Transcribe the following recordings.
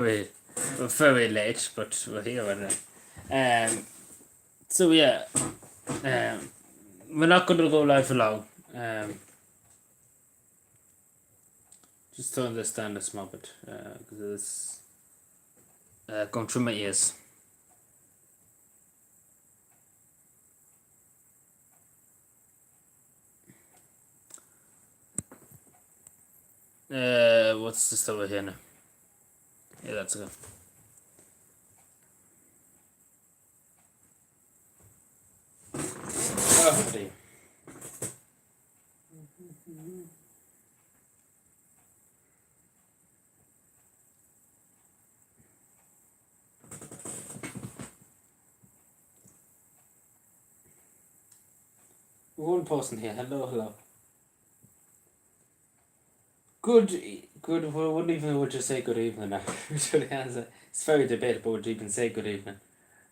we're, we're very late, but we're here anyway. So yeah, um, we're not going to go live for long. Just to understand this small bit, because it's going through my ears. What's this over here now? Yeah, that's good. Oh, dear. One person here. Hello. Good. We wouldn't even would just say good evening now. It's very debatable would you even say good evening.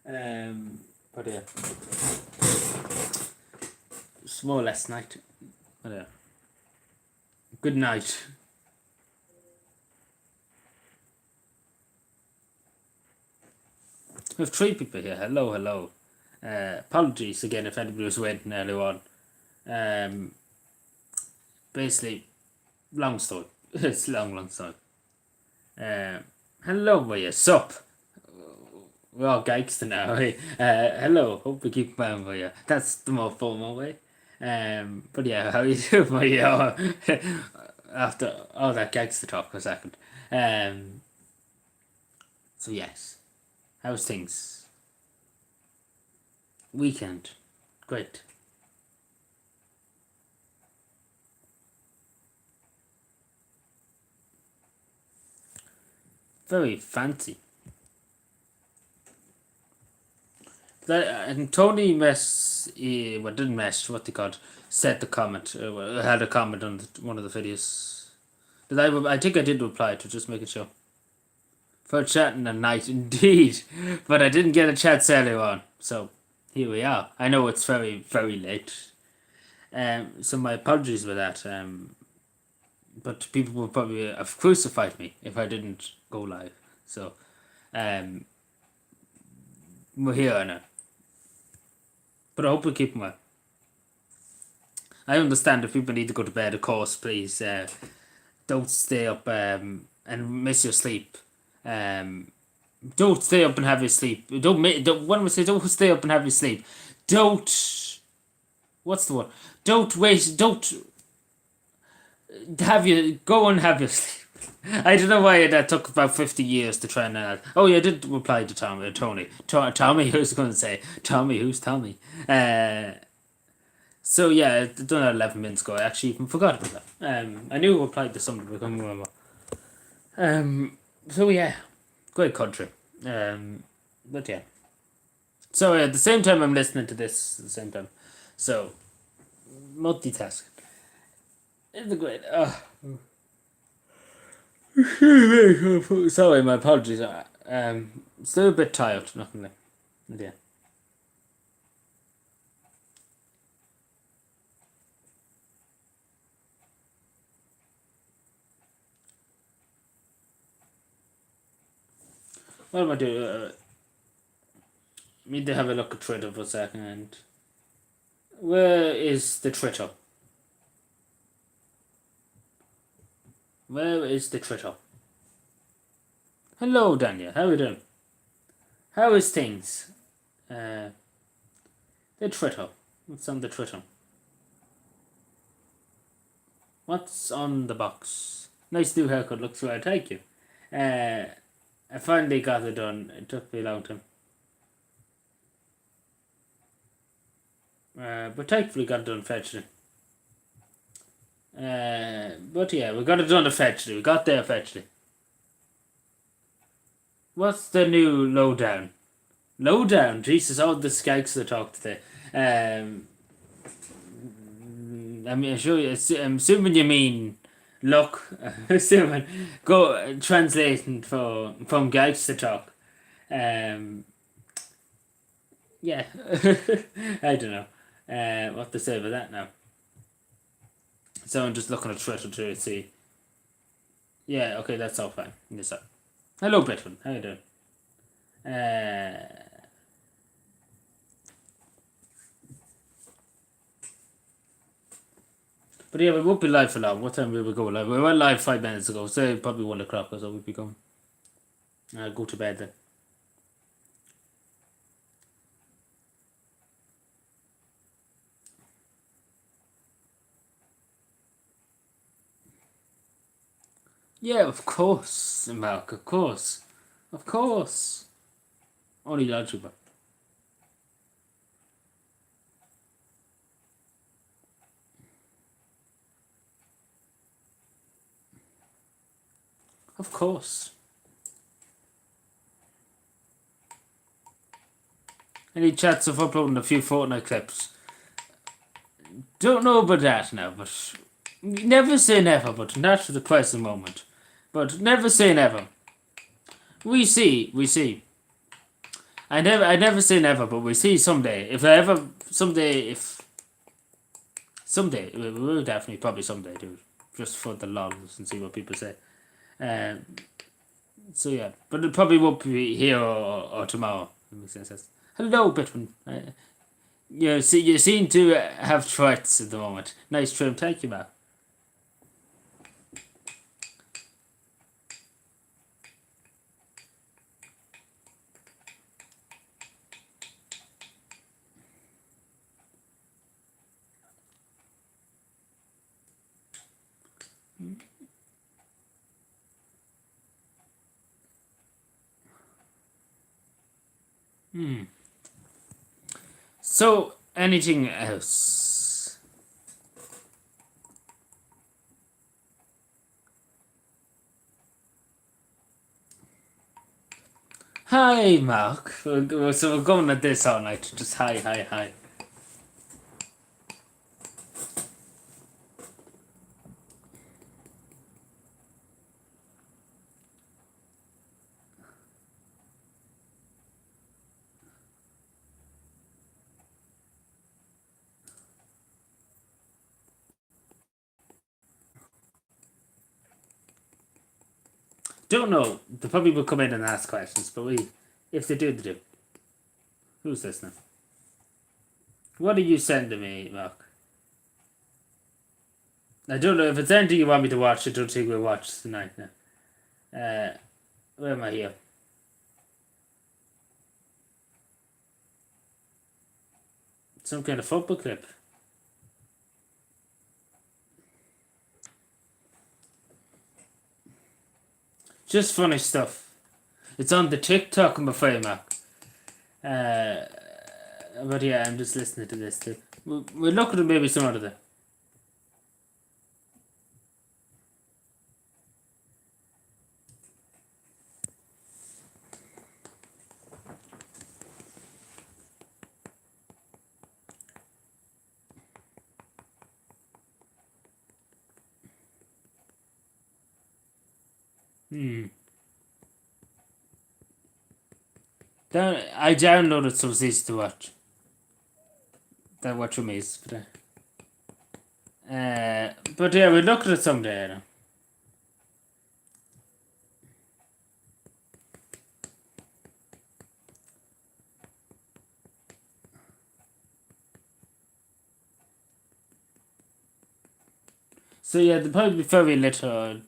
But yeah, it's more or less night. But yeah, good night. We have 3 people here. Hello. Apologies again if anybody was waiting earlier on. Basically, long story. It's long story. Hello, where sup? We're all gangster now. Hello, hope we keep going for you. That's the more formal way. But yeah, how you doing for you? After all that gangster talk for a second. So yes, how's things? Weekend, great. Very fancy. And Tony didn't mess, what they called, said the comment, had a comment on one of the videos. I think I did reply to just make it sure. For chatting at night, indeed. But I didn't get a chat earlier on, so here we are. I know it's very, very late. So my apologies for that. But people would probably have crucified me if I didn't go live. So, we're here now. But I hope we keep them well. I understand if people need to go to bed, of course, please don't stay up and miss your sleep. Don't stay up and have your sleep. Don't stay up and have your sleep. What's the word? Don't go and have your sleep. I don't know why that took about 50 years to try and. Oh, yeah, I did reply to Tony. Tommy, who's going to say? Tommy, who's Tommy? So yeah, done that 11 minutes ago. I actually even forgot about that. I knew I replied to something, but I couldn't remember. So yeah, great country. But yeah. So at the same time, I'm listening to this at the same time. So multitasking. It's a great. Sorry, my apologies. Still a bit tired. Nothing like. Yeah. What am I doing? Need to have a look at Twitter for a second. Where is the Twitter? Where is the Twitter? Hello, Daniel. How are you doing? How is things? The Twitter. What's on the Twitter? What's on the box? Nice new haircut. Looks right. Thank you. I finally got it done. It took me a long time. But thankfully got it done eventually. But yeah, we got it done eventually. We got there eventually. What's the new lowdown? Lowdown? Jesus, all the skanks that talk today. I mean, I'm assuming you mean look. Assuming go translating from gags to talk. Yeah, I don't know. What to say about that now. So I'm just looking at Twitter to see. Yeah, okay, that's all fine. Yes, sir. Hello, Britton. How you doing? But yeah, we won't be live for long. What time will we go live? We went live 5 minutes ago. Say probably 1 o'clock or so we'll be going. I'll go to bed then. Yeah, of course, Mark. Of course. Of course. Only logical. Of course. Any chance of uploading a few Fortnite clips? Don't know about that now, but never say never, but not for the present moment. But never say never. We see, we see. I never say never, but we see someday. If someday, we will definitely probably someday do it, just for the lols and see what people say. Um, so yeah, but it probably won't be here or tomorrow. That makes sense. Hello, Bitman. You seem to have threats at the moment. Nice trim, thank you, Matt. So, anything else? Hi, Mark. So we're going at this all night. Just hi, hi, hi. Don't know. They probably will come in and ask questions, but if they do, they do. Who's this now? What are you sending me, Mark? I don't know if it's anything you want me to watch. I don't think we'll watch tonight now. Where am I here? Some kind of football clip. Just funny stuff. It's on the TikTok, I'm afraid, Mark. But yeah, I'm just listening to this too. We'll look at maybe some other. I downloaded some of these to watch. That watch for me is. But yeah, we'll look at it someday. You know. So yeah, there'll probably be very little.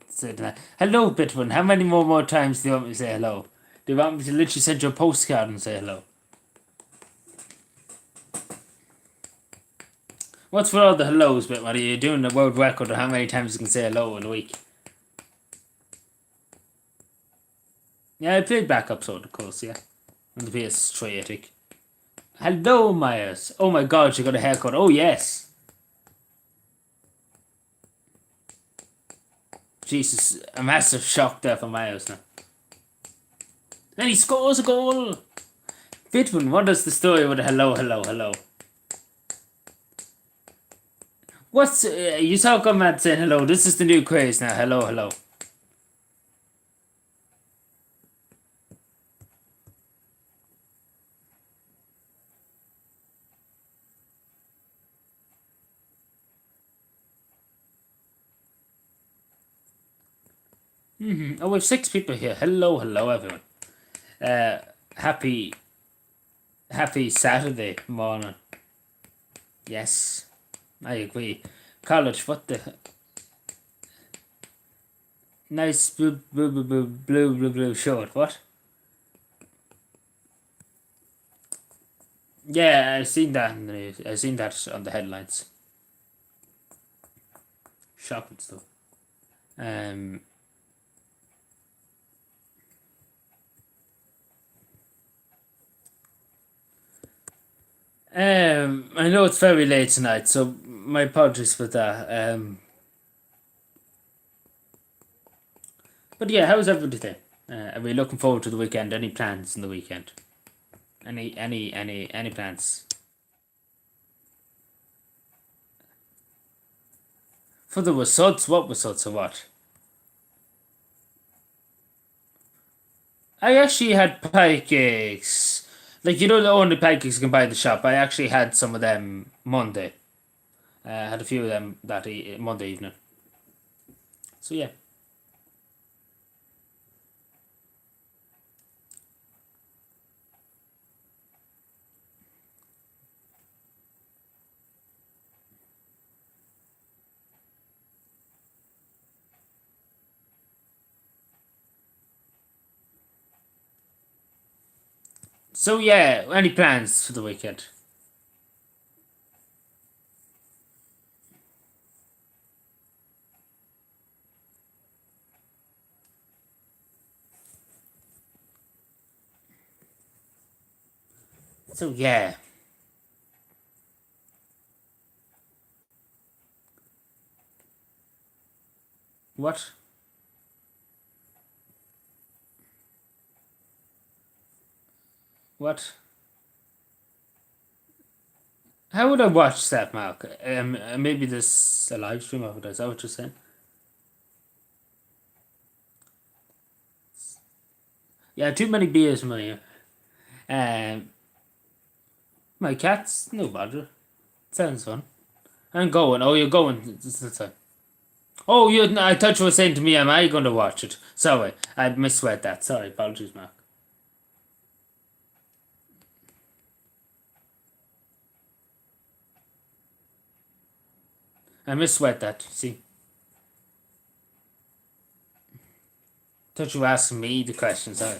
Hello, Bitman. How many more times do you want me to say hello? Do you want me to literally send you a postcard and say hello? What's for all the hellos, Bitman? Are you doing the world record of how many times you can say hello in a week? Yeah, I played backup, so of course, yeah. On the PS3, I think. Hello, Myers. Oh my god, you got a haircut. Oh, yes. Jesus, a massive shock there for Myers now. And he scores a goal. Bitman, what is the story with the hello, hello, hello? What's. You saw a man saying hello. This is the new craze now. Hello, hello. Oh, we have 6 people here. Hello, everyone. Uh, happy Saturday morning. Yes, I agree. College, what the nice blue short. What? Yeah, I seen that in the news. I seen that on the headlines. Shocking stuff. Um, I know it's very late tonight, so my apologies for that. But yeah, how's everything? Are we looking forward to the weekend? Any plans in the weekend? Any plans? For the results, what results or what? I actually had pancakes. Like, you know, the only pancakes you can buy in the shop. I actually had some of them Monday. I had a few of them that Monday evening. So yeah. So yeah, any plans for the weekend? So yeah. What? What? How would I watch that, Mark? Maybe this a live stream of it. Is that what you're saying? Yeah, too many beers, money. My cat's no bother. Sounds fun. I'm going. Oh, you're going. That's fine. Oh, you. I thought you were saying to me, am I going to watch it? Sorry, I misread that. Sorry, apologies, Mark. I misread that. See, thought you were asking me the question. Sorry,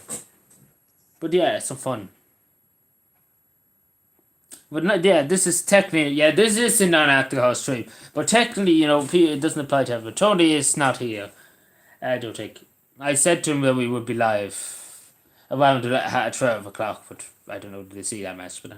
but yeah, some fun. But not, yeah, this is technically, yeah, this is a non-alcohol stream. But technically, you know, it doesn't apply to everyone. Tony is not here. I don't think. I said to him that we would be live around 12 o'clock, but I don't know, did they see that mess? But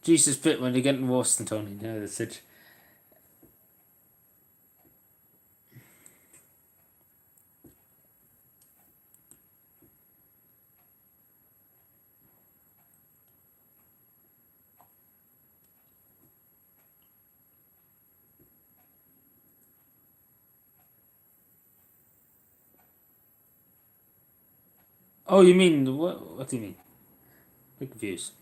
Jesus bit when you're getting worse than Tony. Yeah, that's it. Oh, you mean, what do you mean? I'm confused.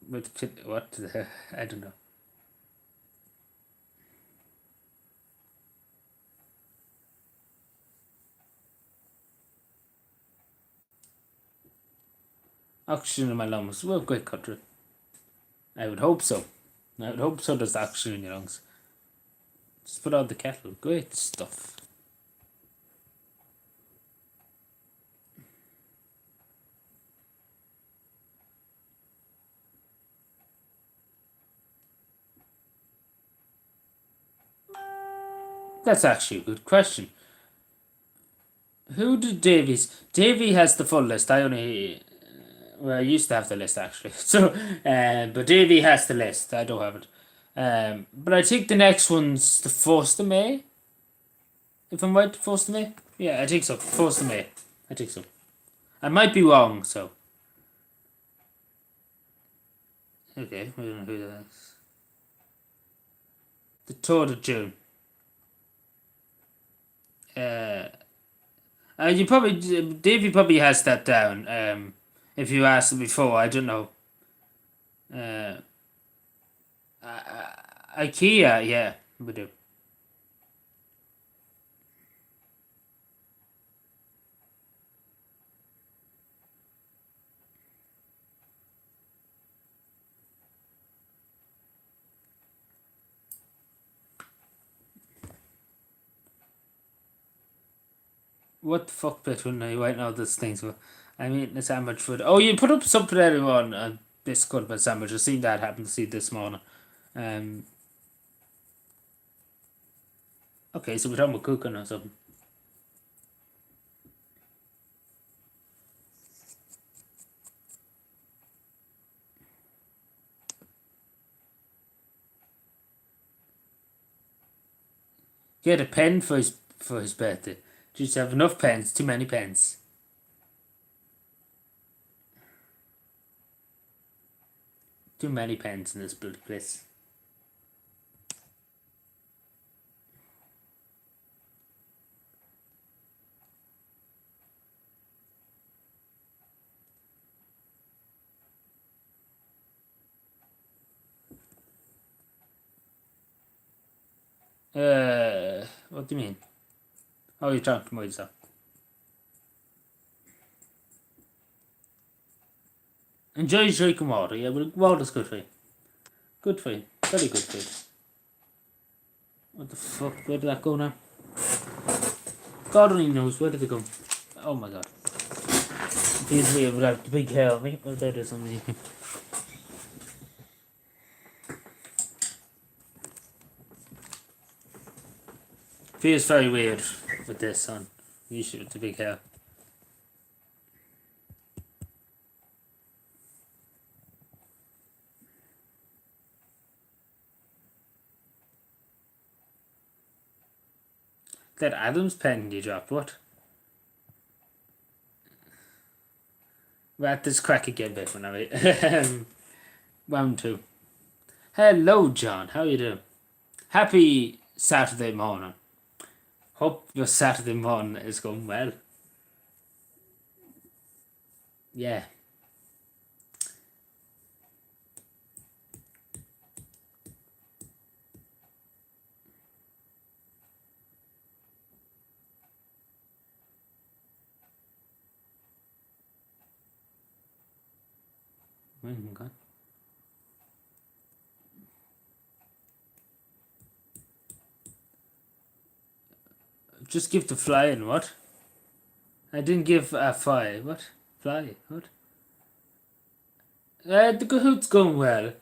What the, I don't know. Oxygen in my lungs. Well, great country. I would hope so. I would hope so. There's oxygen in your lungs. Just put out the kettle. Great stuff. That's actually a good question. Who did Davies? Davy has the full list. I only. Well, I used to have the list actually. So, but Davy has the list. I don't have it. But I think the next one's the 1st of May. If I'm right, 1st of May? Yeah, I think so. 1st of May. I think so. I might be wrong, so. Okay, I don't know who that is. The 3rd of June. You probably Davey probably has that down. If you asked him before, I don't know. Uh, IKEA, yeah, we do. What the fuck, bit when I right now this thing's for? I mean, it's sandwich food. Oh, you put up something there on Discord about sandwich. I seen that happen to see this morning. Um. Okay, so we're talking about cooking or something. Get a pen for his birthday. Just have enough pens. Too many pens. Too many pens in this bloody place. What do you mean? Oh, you're talking to myself. Enjoy drinking water. Yeah, well, water's good for you. Good for you. Very good for you. What the fuck? Where did that go now? God only knows. Where did it go? Oh my god. Feels weird without the big hair on me. Well, there is something. Feels very weird with this on. Usually with the big hair. That Adam's pen you dropped, what? Right, this crack again, bit when I round two. Hello, John. How you doing? Happy Saturday morning. Hope your Saturday morning is going well. Yeah. Okay. Just give the fly in, what? I didn't give a fly. What? Fly? What? The Kahoot's going well.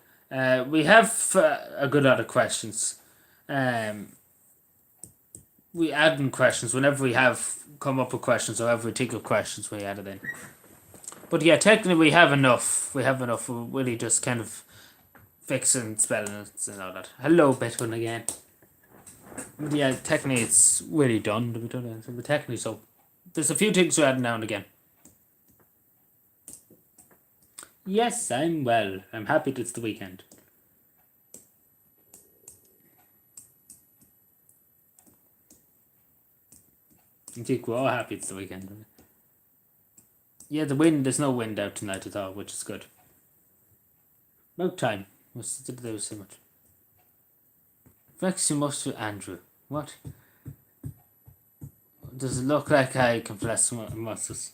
We have a good lot of questions. We add in questions whenever we have come up with questions or ever we think of questions, we add it in. But yeah, technically we have enough. We have enough. We're really just kind of fixing spelling it and all that. Hello, Betwin again. But yeah, technically it's really done to be done. But technically, so there's a few things to add now and again. Yes, I'm well. I'm happy that it's the weekend. I think we're all happy it's the weekend. Yeah, the wind, there's no wind out tonight at all, which is good. About time. There was so much. Vexy must Andrew. What? Does it look like I can flex muscles?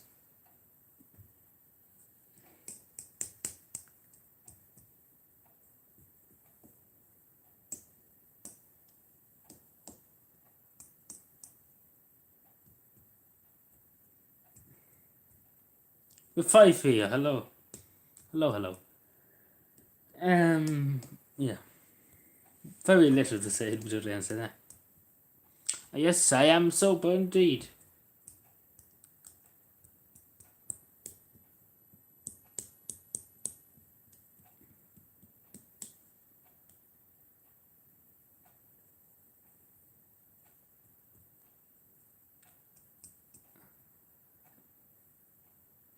We're five here. Hello. Hello. Yeah. Very little to say, but I answer that. Yes, I am sober indeed.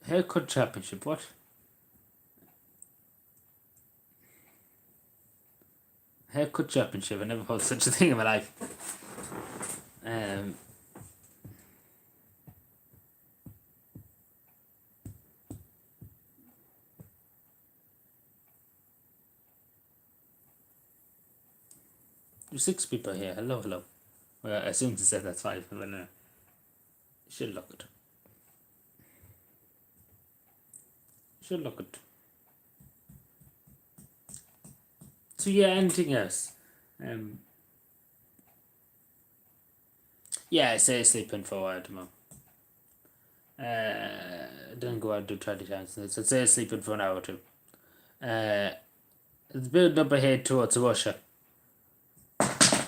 Haircut championship, what? Haircut championship, I never heard such a thing in my life. There's 6 people here. Hello, hello. Well, I assume to say that's 5, but should look it. Should look it. So yeah, anything else? Yeah, I say sleeping for a while tomorrow. Didn't go out and do 20 times. So I'd say sleeping for an hour or two. It's building up ahead towards Russia.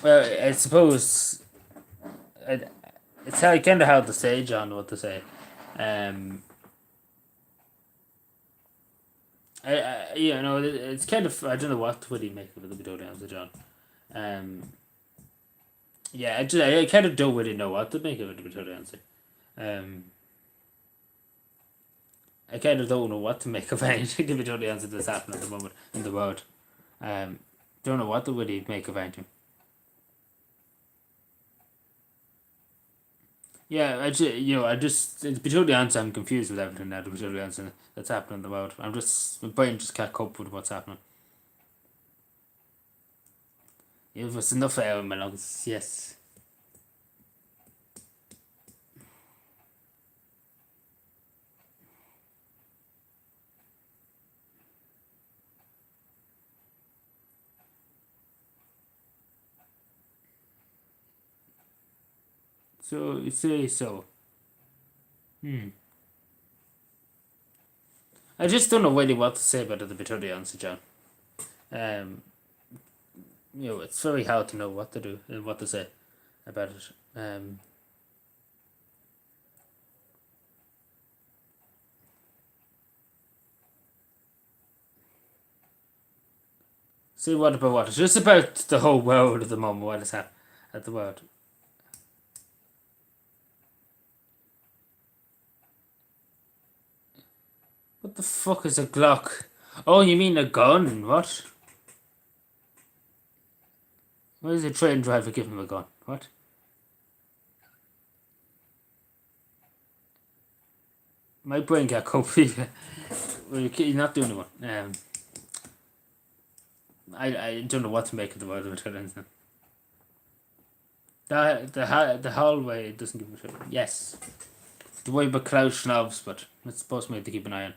Well, I suppose it's kind of hard to say, John, what to say. It's kind of, I don't know what would he make of it, to be totally honest with John. Yeah, I kind of don't really know what to make of it, to be totally honest. I kind of don't know what to make of anything, to be totally honest, that's happening at the moment in the world. Don't know what would he make of anything. Yeah, to be totally honest, I'm confused with everything now, to be totally honest, that's happening in the world. My brain just can't cope with what's happening. It was enough air in my lungs, yes. So, you say so. I just don't know really what to say about it, to be totally honest, John. It's very hard to know what to do and what to say about it. See, what about what? It's just about the whole world at the moment, what is happening at the world. What the fuck is a Glock? Oh, you mean a gun? What? Why is a train driver giving him a gun? What? My brain got cope. Well, you're not doing one. I don't know what to make of the world of it. The hallway doesn't give a shit. Yes. The way about Klaus Schnabs, but it's supposed to keep an eye on.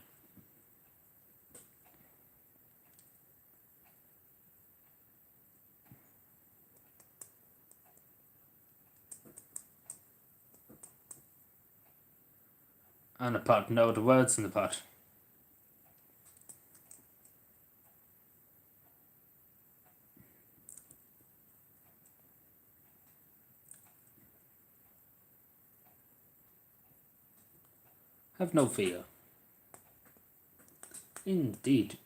On a pot. No, the words in the pot. Have no fear. Indeed.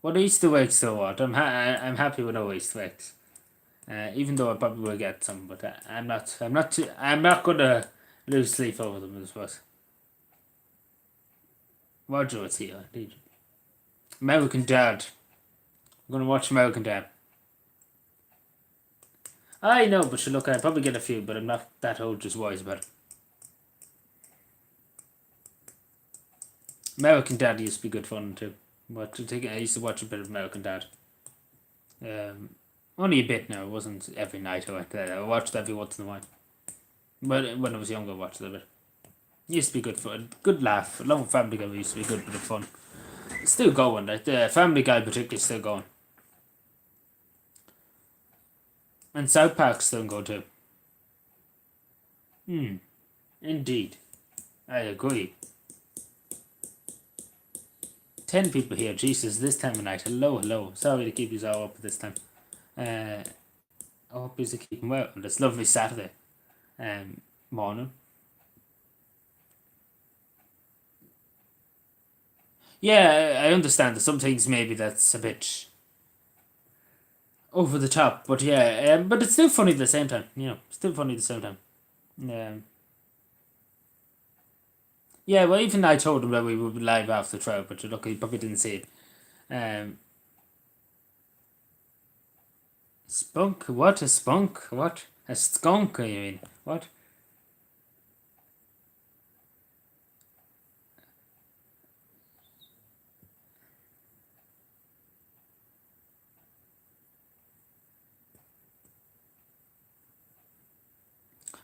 What Easter eggs so what? I'm happy with no Easter eggs. Even though I probably will get some, but I'm not gonna lose sleep over them, I suppose. Wardrobe's here, indeed. American Dad. I'm gonna watch American Dad. I know, but look, I'll probably get a few, but I'm not that old, just wise about it. American Dad used to be good fun too. But I used to watch a bit of American Dad. Only a bit now. It wasn't every night I went there. I watched every once in a while. But when I was younger, I watched it a bit. It used to be good fun. Good laugh. Along with Family Guy, used to be a good bit of fun. It's still going. Like the Family Guy particularly still going. And South Park's still going too. Indeed. I agree. 10 people here. Jesus, this time of night. Hello, hello. Sorry to keep you all up at this time. I hope you're keeping well on this lovely Saturday morning. Yeah, I understand that some things maybe that's a bit over the top, but yeah, but it's still funny at the same time. Still funny at the same time. Yeah, well, even I told him that we would be live after the trial, but look, he probably didn't see it. Spunk? What? A spunk? What? A skunk, you mean? What?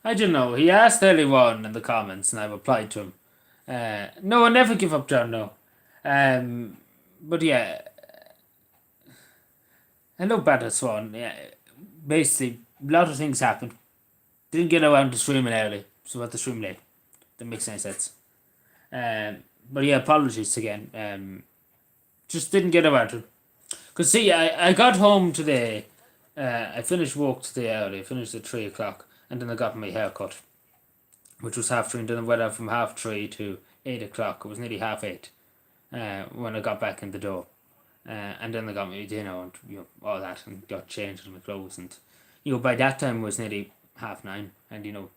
I don't know. He asked earlier on in the comments, and I replied to him. No, I never give up, John. No. Um, but yeah, hello, Better Swan. Yeah, basically, a lot of things happened. Didn't get around to streaming early, so I had to stream late. That makes any sense. Um, but yeah, apologies again. Just didn't get around to it. Cause see, I got home today. I finished work today early. I finished at 3 o'clock, and then I got my hair cut, which was half 3. And then I went out from half 3 to 8 o'clock. It was nearly half 8. When I got back in the door. And then they got me dinner and all that, and got changed in my clothes, and by that time it was nearly 9:30, and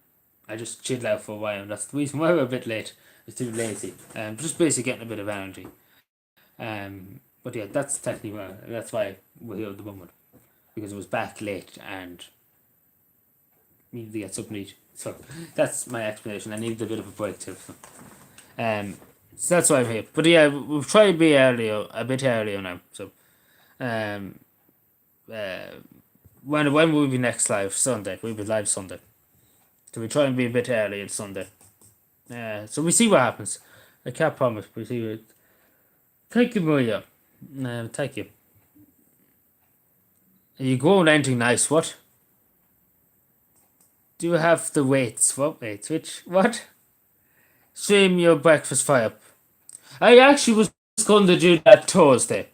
I just chilled out for a while, and that's the reason why we're a bit late. I was too lazy, just basically getting a bit of energy. But yeah, that's technically why we're here at the moment, because it was back late and needed to get something to eat. So that's my explanation. I needed a bit of a break too. So that's why I'm here. But yeah, we've tried to be earlier, a bit earlier now. So, um, uh, when will we be next live? Sunday. We'll be live Sunday. So we try and be a bit earlier Sunday. So we see what happens. I can't promise. We see what. Thank you, Maria. Thank you. Are you going anything nice? What? Do you have the weights? What weights? Which? What? Stream your breakfast fire up. I actually was going to do that Thursday.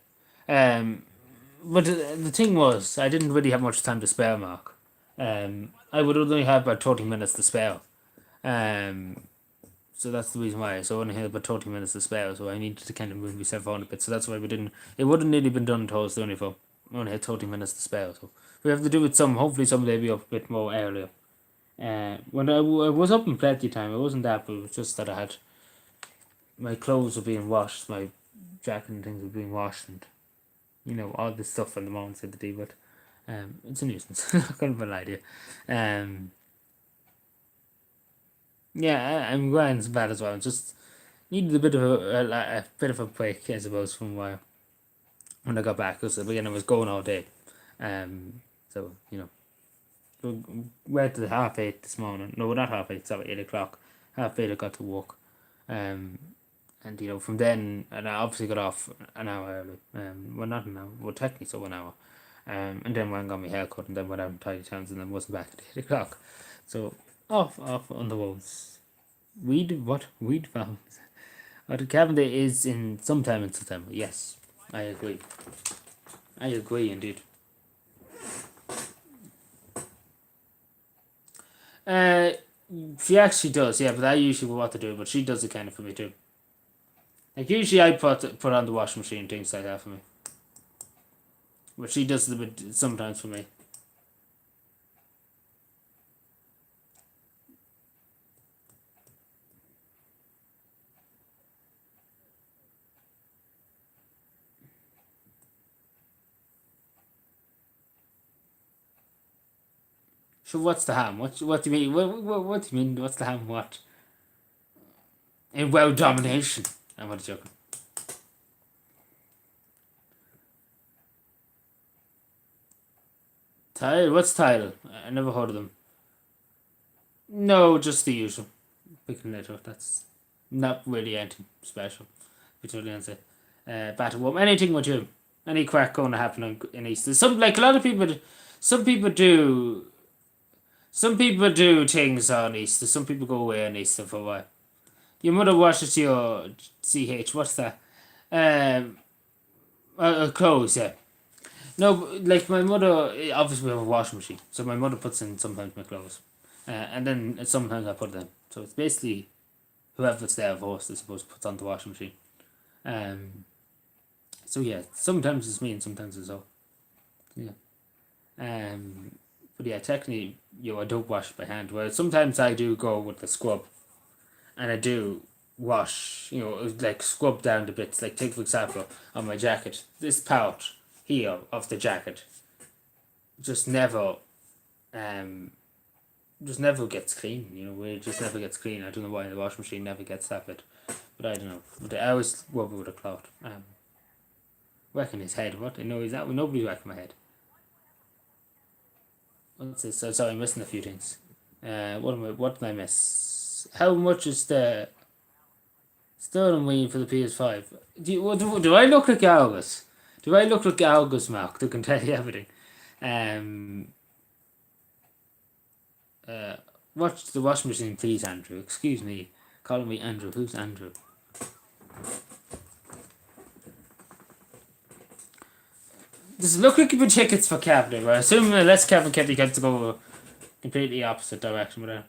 But the thing was, I didn't really have much time to spare, Mark. I would only have about 30 minutes to spare. So that's the reason why. So I only had about 30 minutes to spare, so I needed to kind of move myself on a bit. So that's why we didn't. It wouldn't really been done Thursday only for. I only had 30 minutes to spare, so we have to do it some. Hopefully, someday be up a bit more earlier. When I was up in plenty of time, it wasn't that, but it was just that I had my clothes were being washed, my jacket and things were being washed, and all this stuff in the morning said to do, but it's a nuisance. Not gonna lie to you. Yeah, I'm going as bad as well. Just needed a bit of a bit of a break, I suppose, from when I got back, because again I was going all day. So went to 8:30 this morning. No, not 8:30. Sorry, 8 o'clock. 8:30 I got to work. And from then, and I obviously got off an hour early. Well, not an hour. Well, technically, so an hour. And then went and got my hair cut, and then went out and tidy towns, and then wasn't back at 8 o'clock. So off on the roads. Weed farms. But Cavendish is in sometime in September. Yes, I agree. I agree indeed. She actually does, yeah, but I usually what to do, but she does it kind of for me too. Like usually I put on the washing machine, things like that for me. But she does it a bit sometimes for me. So what's the ham? What do you mean? What do you mean? What's the ham? What? In world domination. I'm not joking. Tile? What's Tile? I never heard of them. No, just the usual. Picking litter. That's not really anything special. Between answer. Battle anything with you? Any crack going to happen in Easter? Some like a lot of people. Some people do. Some people do things on Easter. Some people go away on Easter for a while. Your mother washes your CH. What's that? Clothes. Yeah. No, like my mother. Obviously, we have a washing machine, so my mother puts in sometimes my clothes, and then sometimes I put them. So it's basically whoever's there first, I suppose, puts on the washing machine. So yeah, sometimes it's me and sometimes it's all. Yeah. But yeah, technically, I don't wash by hand. Well, sometimes I do go with the scrub, and I do wash. Like scrub down the bits. Like take for example on my jacket, this pouch here of the jacket, just never, just never gets clean. You know, it just never gets clean. I don't know why the washing machine never gets that bit, but I don't know. But I always rub it with a cloth. Whacking his head. What? No, he's not. Nobody's whacking my head. What's this? Oh, sorry, I'm missing a few things. What did I miss? How much is the Sterling waiting for the PS5? Do I look like Argus? Do I look like Argus, Mark, that can tell you everything? Um, Watch the washing machine, please, Andrew. Excuse me. Calling me Andrew. Who's Andrew? Does it look like you've been tickets for Kevin? I assume unless Kevin Kelly gets to go completely opposite direction with that.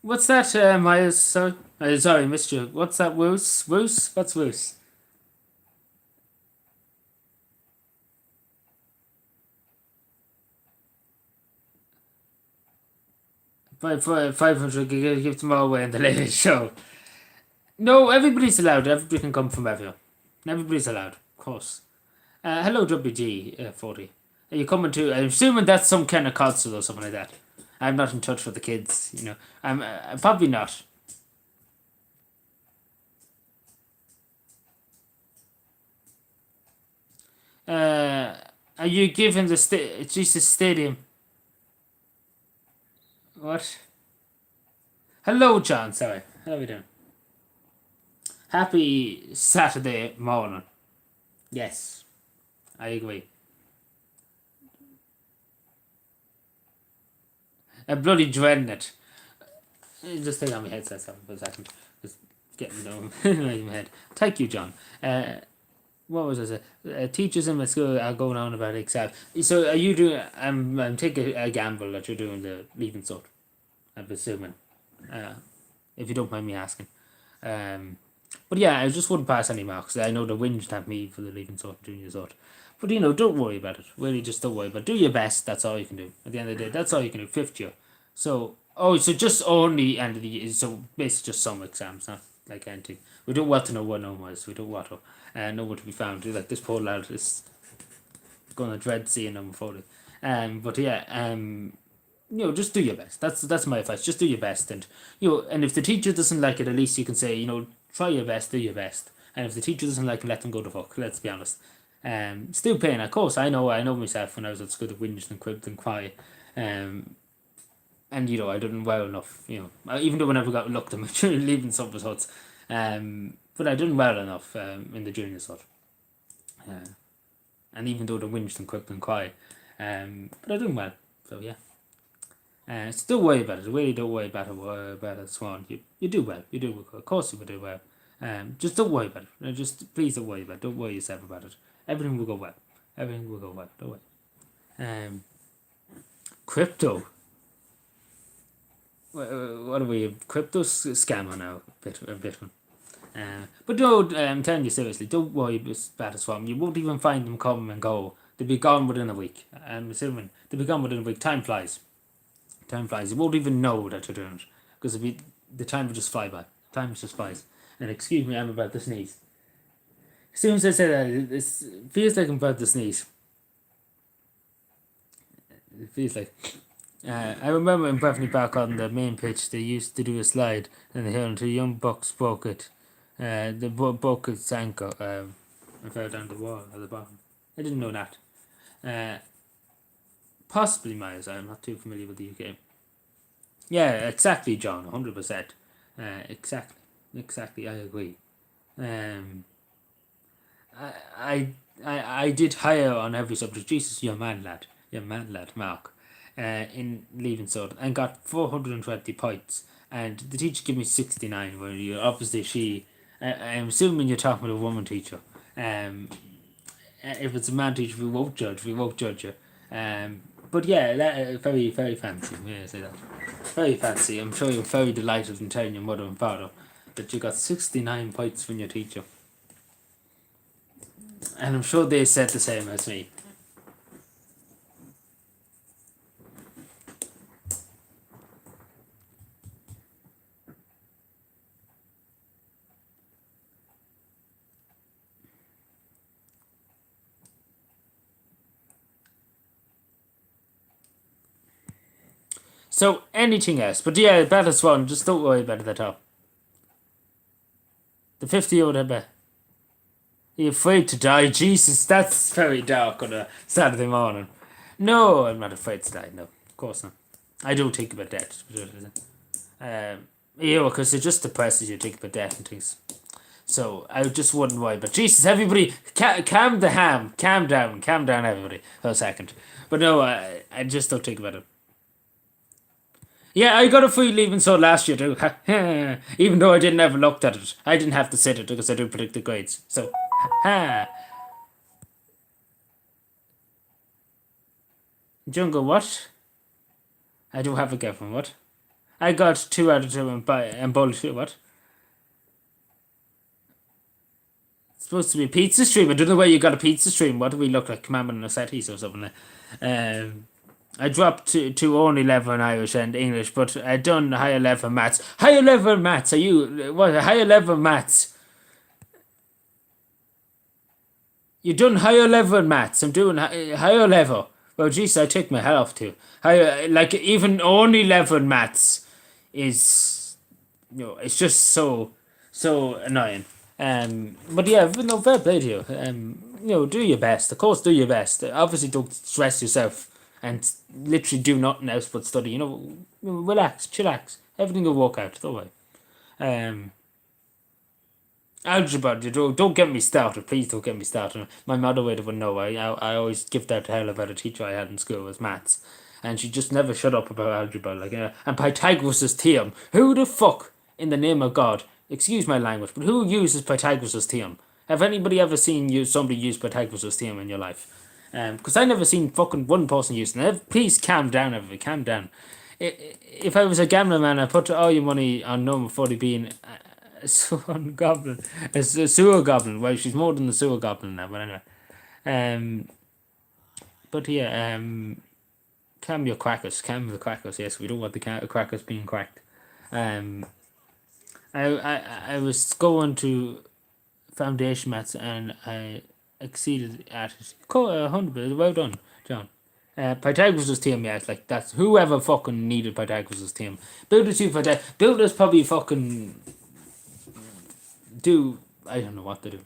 What's that, Myers? Sorry, sorry, missed you. What's that, Woos? Woos? What's Woos? 500 give them all away in the latest show. No, everybody's allowed. Everybody can come from everyone. Everybody's allowed, of course. Hello, WG40. Are you coming to? I'm assuming that's some kind of concert or something like that. I'm not in touch with the kids, you know. I'm probably not. Are you giving the Jesus Stadium? What? Hello, John. Sorry. How are we doing? Happy Saturday morning. Yes, I agree. I'm bloody dreading it. Just take on my headset for a second. Just getting down in my head. Thank you, John. What was I saying? Teachers in my school are going on about exams. So are you doing? I'm taking a gamble that you're doing the leaving cert. I'm assuming. If you don't mind me asking. But yeah, I just wouldn't pass any marks. I know the whinged at me for the leaving cert, junior cert. But you know, don't worry about it. Really, just don't worry about it. Do your best. That's all you can do. At the end of the day, that's all you can do. Fifth year. So, so just only end of the year. So basically just some exams, not like anything. We don't want to know what numbers. We don't want to know what to be found. Like this poor lad is going to dread seeing number 40. But yeah, you know, just do your best. That's my advice. Just do your best, and you know, and if the teacher doesn't like it, at least you can say, you know, try your best, do your best. And if the teacher doesn't like it, let them go to fuck. Let's be honest. Still paying, of course. I know myself when I was at school, the whinged and quibbed and cry. And you know, I didn't well enough. You know, even though I never got looked at my leaving some results, but I didn't well enough in the junior sort. And even though the whinged and quibbed and cry, but I done well. So yeah. Still worry about it. Really don't worry about it, Swan. You do well. You do well. Of course you will do well. Just don't worry about it. Just please don't worry about it. Don't worry yourself about it. Everything will go well. Everything will go well. Don't worry. Crypto. What are we? Crypto scammer now. Bitcoin. But no, I'm telling you seriously, don't worry about it, Swan. You won't even find them come and go. They'll be gone within a week. I'm assuming they'll be gone within a week. Time flies. Time flies. You won't even know that you're doing it because the time will just fly by. Time just flies. And excuse me, I'm about to sneeze. As soon as I say that, it feels like I'm about to sneeze. It feels like. I remember in Bethany Park on the main pitch, they used to do a slide, and they heard two young bucks broke it. The broke its ankle and fell down the wall at the bottom. I didn't know that. Possibly, Myers. I'm not too familiar with the UK. Yeah, exactly, John. 100%. Exactly. I agree. I did higher on every subject. Jesus, you're a man, lad. You're a man, lad, Mark. In leaving cert and got 420 points. And the teacher gave me 69. Where you obviously I'm assuming you're talking about a woman teacher. If it's a man teacher, we won't judge. We won't judge you. But yeah, very very fancy. Yeah, say that. Very fancy. I'm sure you're very delighted in telling your mother and father that you got 69 points from your teacher. And I'm sure they said the same as me. So anything else, but yeah, Battle Swan. Just don't worry about it at all. The 50 would have. Are you afraid to die? Jesus, that's very dark on a Saturday morning. No, I'm not afraid to die. No, of course not. I do think about death. Because it just depresses you to think about death and things. So I just wouldn't worry. But Jesus, everybody, calm the ham. Calm down, everybody, for a second. But no, I just don't think about it. Yeah, I got a free leaving cert last year too. Even though I didn't ever looked at it. I didn't have to sit it because I do predict the grades. So, ha. Jungle, what? I do have a girlfriend, what? I got 2 out of 2 and bullshit, what? It's supposed to be a pizza stream. I don't know where you got a pizza stream. What do we look like? Commandment and Assettis or something? I dropped to only level in Irish and English, but I done higher level maths. Higher level maths? Are you what? Higher level maths? You done higher level maths? I'm doing higher level. Well, geez, I take my hat off too. Higher, like even only level maths is, it's just so annoying. But yeah, no, fair play to you. Do your best. Of course, do your best. Obviously, don't stress yourself and literally do nothing else but study. Relax, chillax. Everything will work out. Don't worry. Algebra, don't get me started. Please don't get me started. My mother would know. I always give that to hell about a teacher I had in school was maths, and she just never shut up about algebra. And Pythagoras' theorem. Who the fuck, in the name of God, excuse my language, but who uses Pythagoras' theorem? Have anybody ever seen somebody use Pythagoras' theorem in your life? Because I never seen fucking one person using it. Please calm down, everybody. Calm down. If I was a gambling man, I'd put all your money on number 40 being a swan goblin. A sewer goblin. Well, she's more than the sewer goblin now, but anyway. But yeah, calm your crackers. Calm the crackers. Yes, we don't want the crackers being cracked. I was going to foundation maths and I exceeded at it. 100%. Well done, John. Pythagoras' theorem, yeah, it's like that's whoever fucking needed Pythagoras' theorem. Builders probably fucking do. I don't know what to do.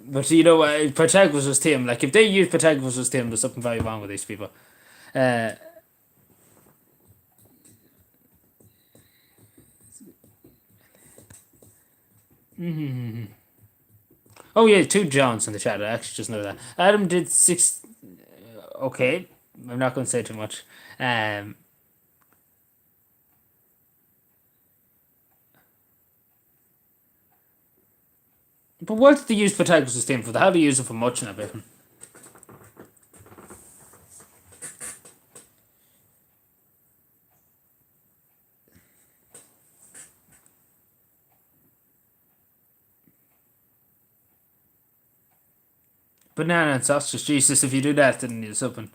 But Pythagoras' theorem, like if they use Pythagoras' theorem, there's something very wrong with these people. Oh yeah, 2 Johns in the chat. I actually just know that. Adam did 6. Okay, I'm not going to say too much. But what did they use Pythagoras' theorem for? How do you use it for much in a bit? Banana and sausage. Jesus, if you do that, then you're something.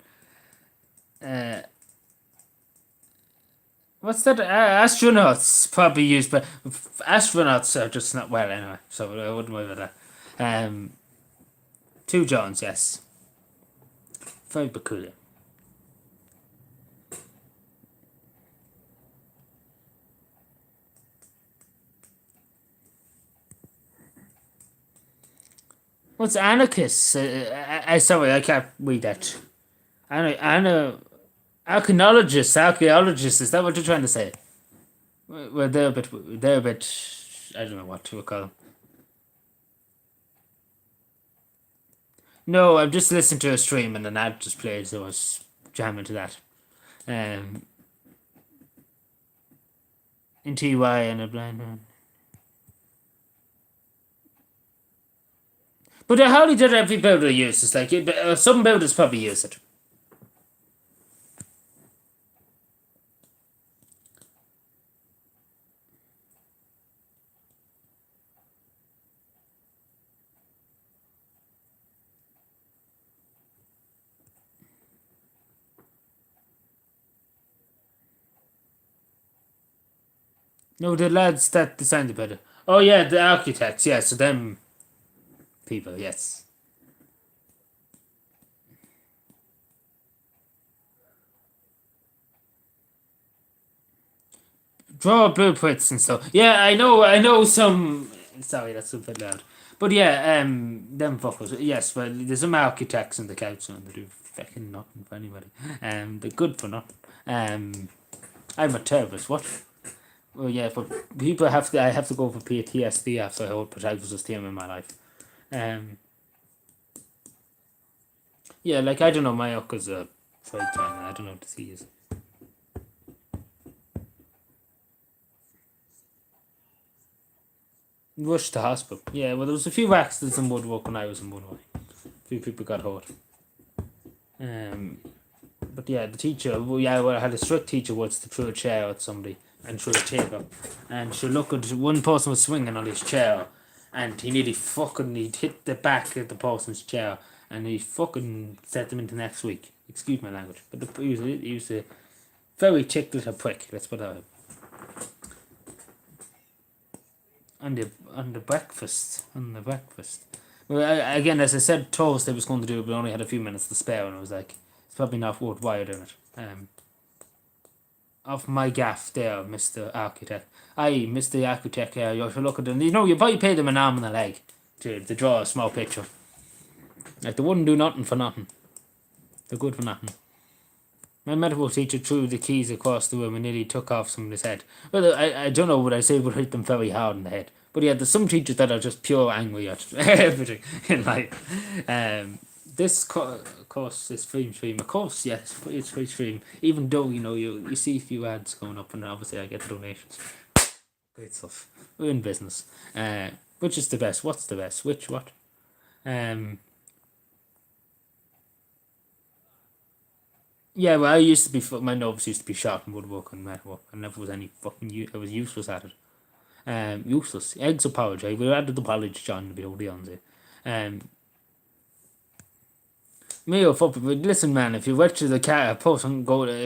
What's that? Astronauts probably use, but astronauts are just not well anyway, so I wouldn't worry about that. 2 Johns, yes. Very peculiar. What's anarchists? Sorry, I can't read that. Archaeologists. Is that what you're trying to say? Well, they're a bit. I don't know what to call them. No, I'm just listening to a stream and an ad just played, so I was jamming to that. In TY and a blind man. But how did every builder use this? Like, some builders probably use it. No, the lads that designed the building. Oh yeah, the architects. Yeah, so them people. Yes. Draw blueprints and stuff. Yeah, I know some. Sorry, that's a bit loud. But yeah, them fuckers. Yes, well, there's some architects in the council and they do fucking nothing for anybody. They're good for nothing. I'm a terrorist. What? Well, yeah, but people have to. I have to go for PTSD after I hold protective system in my life. Um, yeah, like I don't know, my uncle's a trade time. I don't know what to see is. Rushed to hospital. Yeah, well, there was a few accidents in Woodwork when I was in Woodwork. A few people got hurt. But yeah, the teacher, I had a strict teacher once to throw a chair at somebody and threw a table. And she looked at one person was swinging on his chair and he nearly he'd hit the back of the person's chair and he fucking set them into next week. Excuse my language. But he was a very ticked little prick, let's put it that way. On the breakfast. Well, again, as I said, toast I was going to do, but I only had a few minutes to spare, and I was like, it's probably not worthwhile doing it. Off my gaff there, Mr. Architect. Aye, Mr. Architect, you should look at them. You know, you probably pay them an arm and a leg to draw a small picture. Like, they wouldn't do nothing for nothing. They're good for nothing. My medical teacher threw the keys across the room and nearly took off somebody's head. Well, I don't know what I say would hit them very hard in the head. But yeah, there's some teachers that are just pure angry at everything in life. This course is free stream. Of course, yes, it's free stream. Even though, you see a few ads going up and obviously I get donations. Great stuff. We're in business. Which is the best? What's the best? Which what? Yeah, well, I used to be. My nose used to be sharp in woodwork and metalwork. I never was any fucking. I was useless at it. Useless. Eggs or porridge. We added the porridge, John, to be totally honest. Me or fuck, but listen, man. If you watch the car, a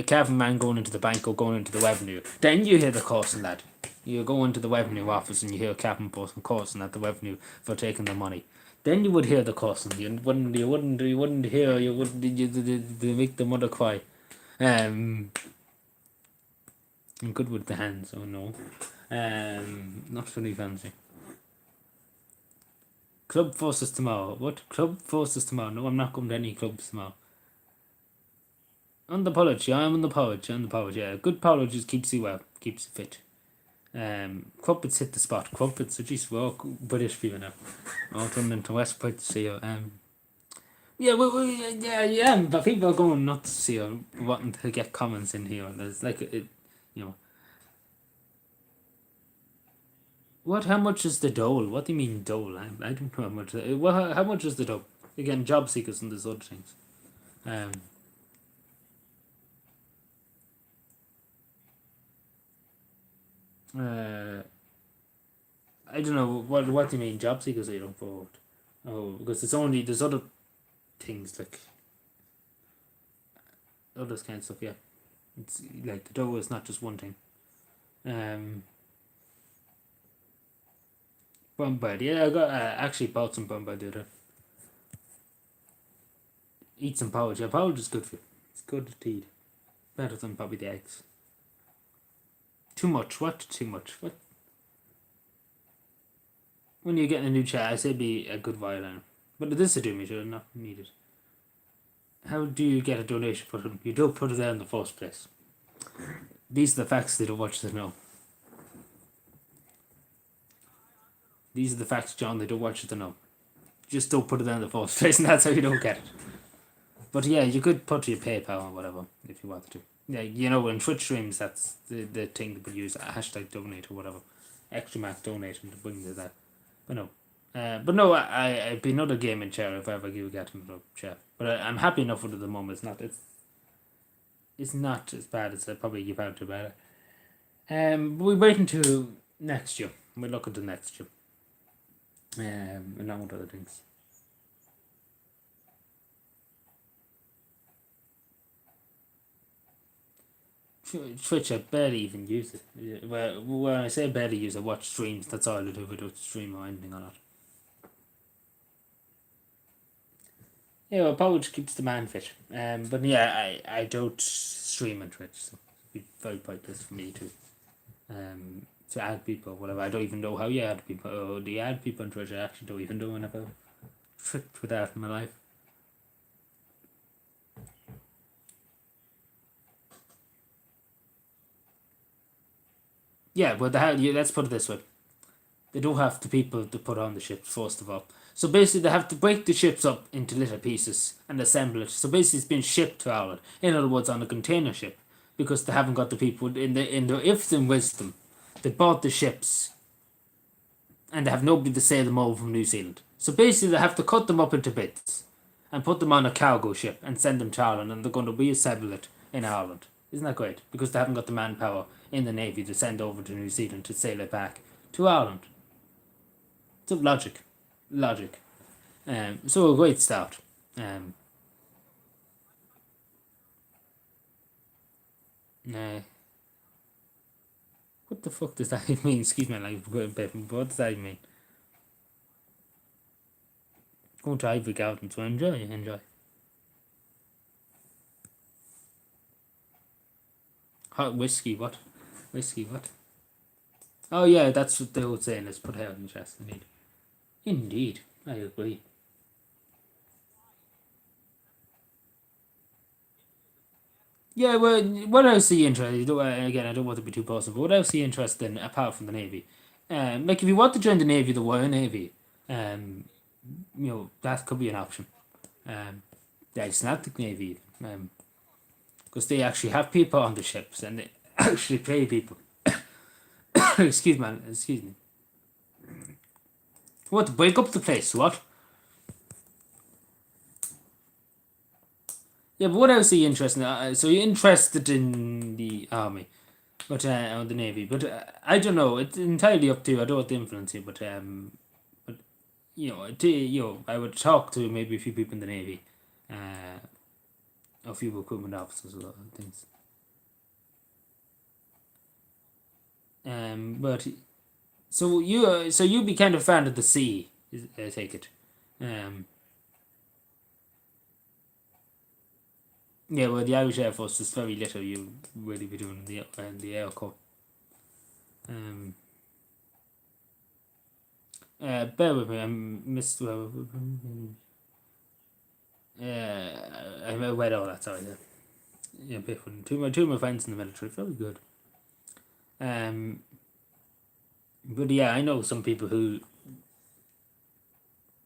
carving man going into the bank or going into the revenue, then you hear the coursing lad. You go into the revenue office and you hear a carving person coursing at the revenue for taking the money. Then you would hear the coursing. You wouldn't hear. You wouldn't. You make the mother cry. I'm good with the hands. Oh no. Not really fancy. Club forces tomorrow. What? Club forces tomorrow? No, I'm not going to any clubs tomorrow. On the porridge, yeah, I'm on the porridge, yeah. Good porridge just keeps you well, keeps you fit. Crumpets hit the spot. Crumpets, so geez, we're all British people now. All turned into West Brits here. Yeah, yeah, but people are going nuts here, wanting to get comments in here. There's like, you know. What? How much is the dole? What do you mean dole? I don't know how much. How much is the dole? Again, job seekers and there's other things. I don't know what do you mean job seekers are don't forward. Oh, because there's other things like other kind of stuff. Yeah, it's like the dough is not just one thing. Bun bread. Yeah, I got actually bought some bun bread the other. Eat some porridge. Yeah, porridge is good for you. It's good to eat. Better than probably the eggs. Too much. What? Too much. What? When you're getting a new chair, I say be a good violin. But this is a do me, sure, not needed. How do you get a donation for them? You don't put it there in the first place. These are the facts they don't watch to know. These are the facts, John, they don't watch it to know. Just don't put it there in the first place, and that's how you don't get it. But yeah, you could put your PayPal or whatever if you wanted to. Yeah, in Twitch streams, that's the thing that would use hashtag donate or whatever. Extra mark donation to bring to that. But no, I'd be another gaming chair if I ever do get another chair. But I'm happy enough with it at the moment. It's not as bad as I probably give out about it. But we're waiting to next year. We're looking to next year. Along with other things. Twitch, I barely even use it. Well, when I say barely use it, I watch streams. That's all I do. I don't stream or anything on it. Yeah, well, Polish keeps the man fit. But yeah, I don't stream on Twitch, so it'd be very pointless for me to to add people, whatever. I don't even know how you add people. Oh, do you add people on Twitch? I actually don't even know about tricked with that in my life. Yeah, but let's put it this way. They don't have the people to put on the ships, first of all. So basically, they have to break the ships up into little pieces and assemble it. So basically, it's been shipped to Ireland. In other words, on a container ship, because they haven't got the people in their infinite wisdom. They bought the ships, and they have nobody to sail them over from New Zealand. So basically, they have to cut them up into bits and put them on a cargo ship and send them to Ireland, and they're going to reassemble it in Ireland. Isn't that great? Because they haven't got the manpower in the Navy to send over to New Zealand to sail it back to Ireland. So logic. So a great start. What the fuck does that mean? Excuse my language, but what does that mean? Going to Ivory Garden, so enjoy. Hot whiskey, what? Whiskey, what? Oh yeah, that's what they were saying, is put hair on the chest, Indeed, I agree. Yeah, well, what else are you interested in? Again, I don't want to be too personal, but what else are you interested in apart from the Navy? Like, if you want to join the Navy, the Royal Navy, that could be an option. The Icelandic Navy, because they actually have people on the ships and they actually pay people. Excuse me. What, to break up the place? What? Yeah, but what else are you interested in? So you're interested in the army, but or the navy. But I don't know. It's entirely up to you. I don't want to influence you, but I would talk to maybe a few people in the navy, a few recruitment officers or things. But so you'd be kind of fan of the sea, I take it. Yeah, well, the Irish Air Force is very little you really be doing in the Air Corps. Bear with me, I missed. I read all that. Sorry, yeah, two of my friends in the military, very good. But yeah, I know some people who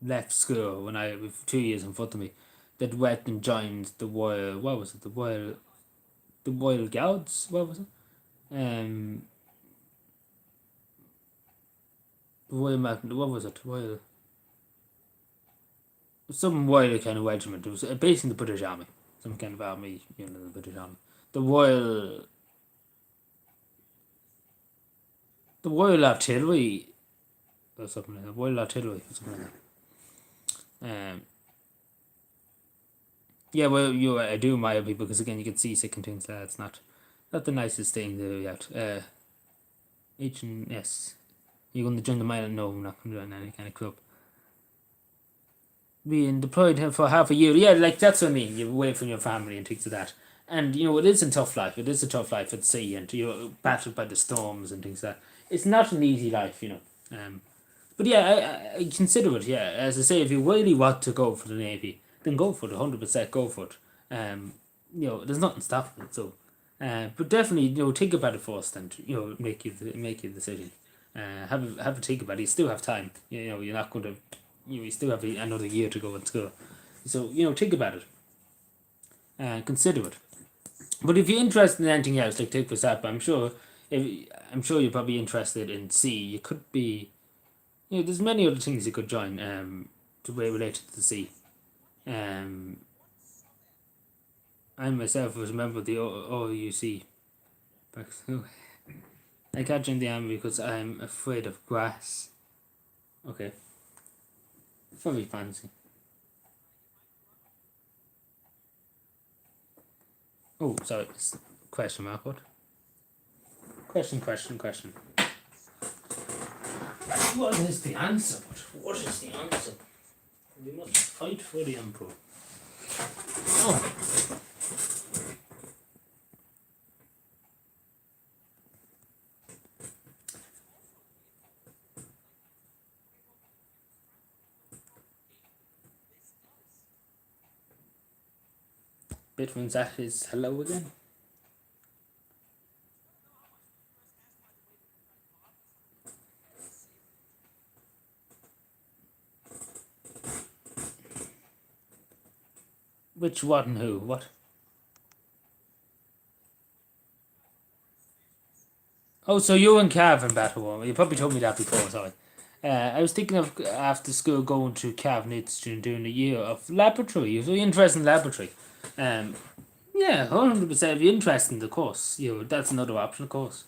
left school when I with 2 years in front of me, that went and joined the Royal. What was it? The Royal Guards. What was it? What was it? Royal. Some royal kind of regiment. It was based in the British Army. Some kind of army, the British Army. The Royal. The Royal Artillery. Or something like that. Royal Artillery or something like that. Yeah, well, I do admire people because again, you can see sick and things like that. It's not the nicest thing to do out. H and S. You're going to join the mile? No, I'm not going to join any kind of club. Being deployed for half a year, yeah, like that's what I mean. You're away from your family and things like that. And it is a tough life. It is a tough life at sea, and you're battered by the storms and things like that. It's not an easy life, But yeah, I consider it. Yeah, as I say, if you really want to go for the Navy, then go for it. 100% go for it. There's nothing stopping it. So, but definitely, think about it first, and make your decision. Have a think about it. You still have time. You're not going to. You still have another year to go in school. So think about it. Consider it. But if you're interested in anything else, like take for example, I'm sure you're probably interested in sea. You could be. There's many other things you could join. To be related to the sea. I myself was a member of the OUC. I can't join the army because I'm afraid of grass. Okay. Very fancy. Oh, sorry. Question mark, what? Question. What is the answer? What is the answer? We must fight for the Emperor. Oh. Bitman's at his hello again. Which what and who? What? Oh, so you and Cav in Battle War. You probably told me that before, sorry. I was thinking of after school going to Cav Institute and doing a year of laboratory. It was really interesting laboratory. Um, yeah, 100%. If you're interested in the course, that's another option, of course.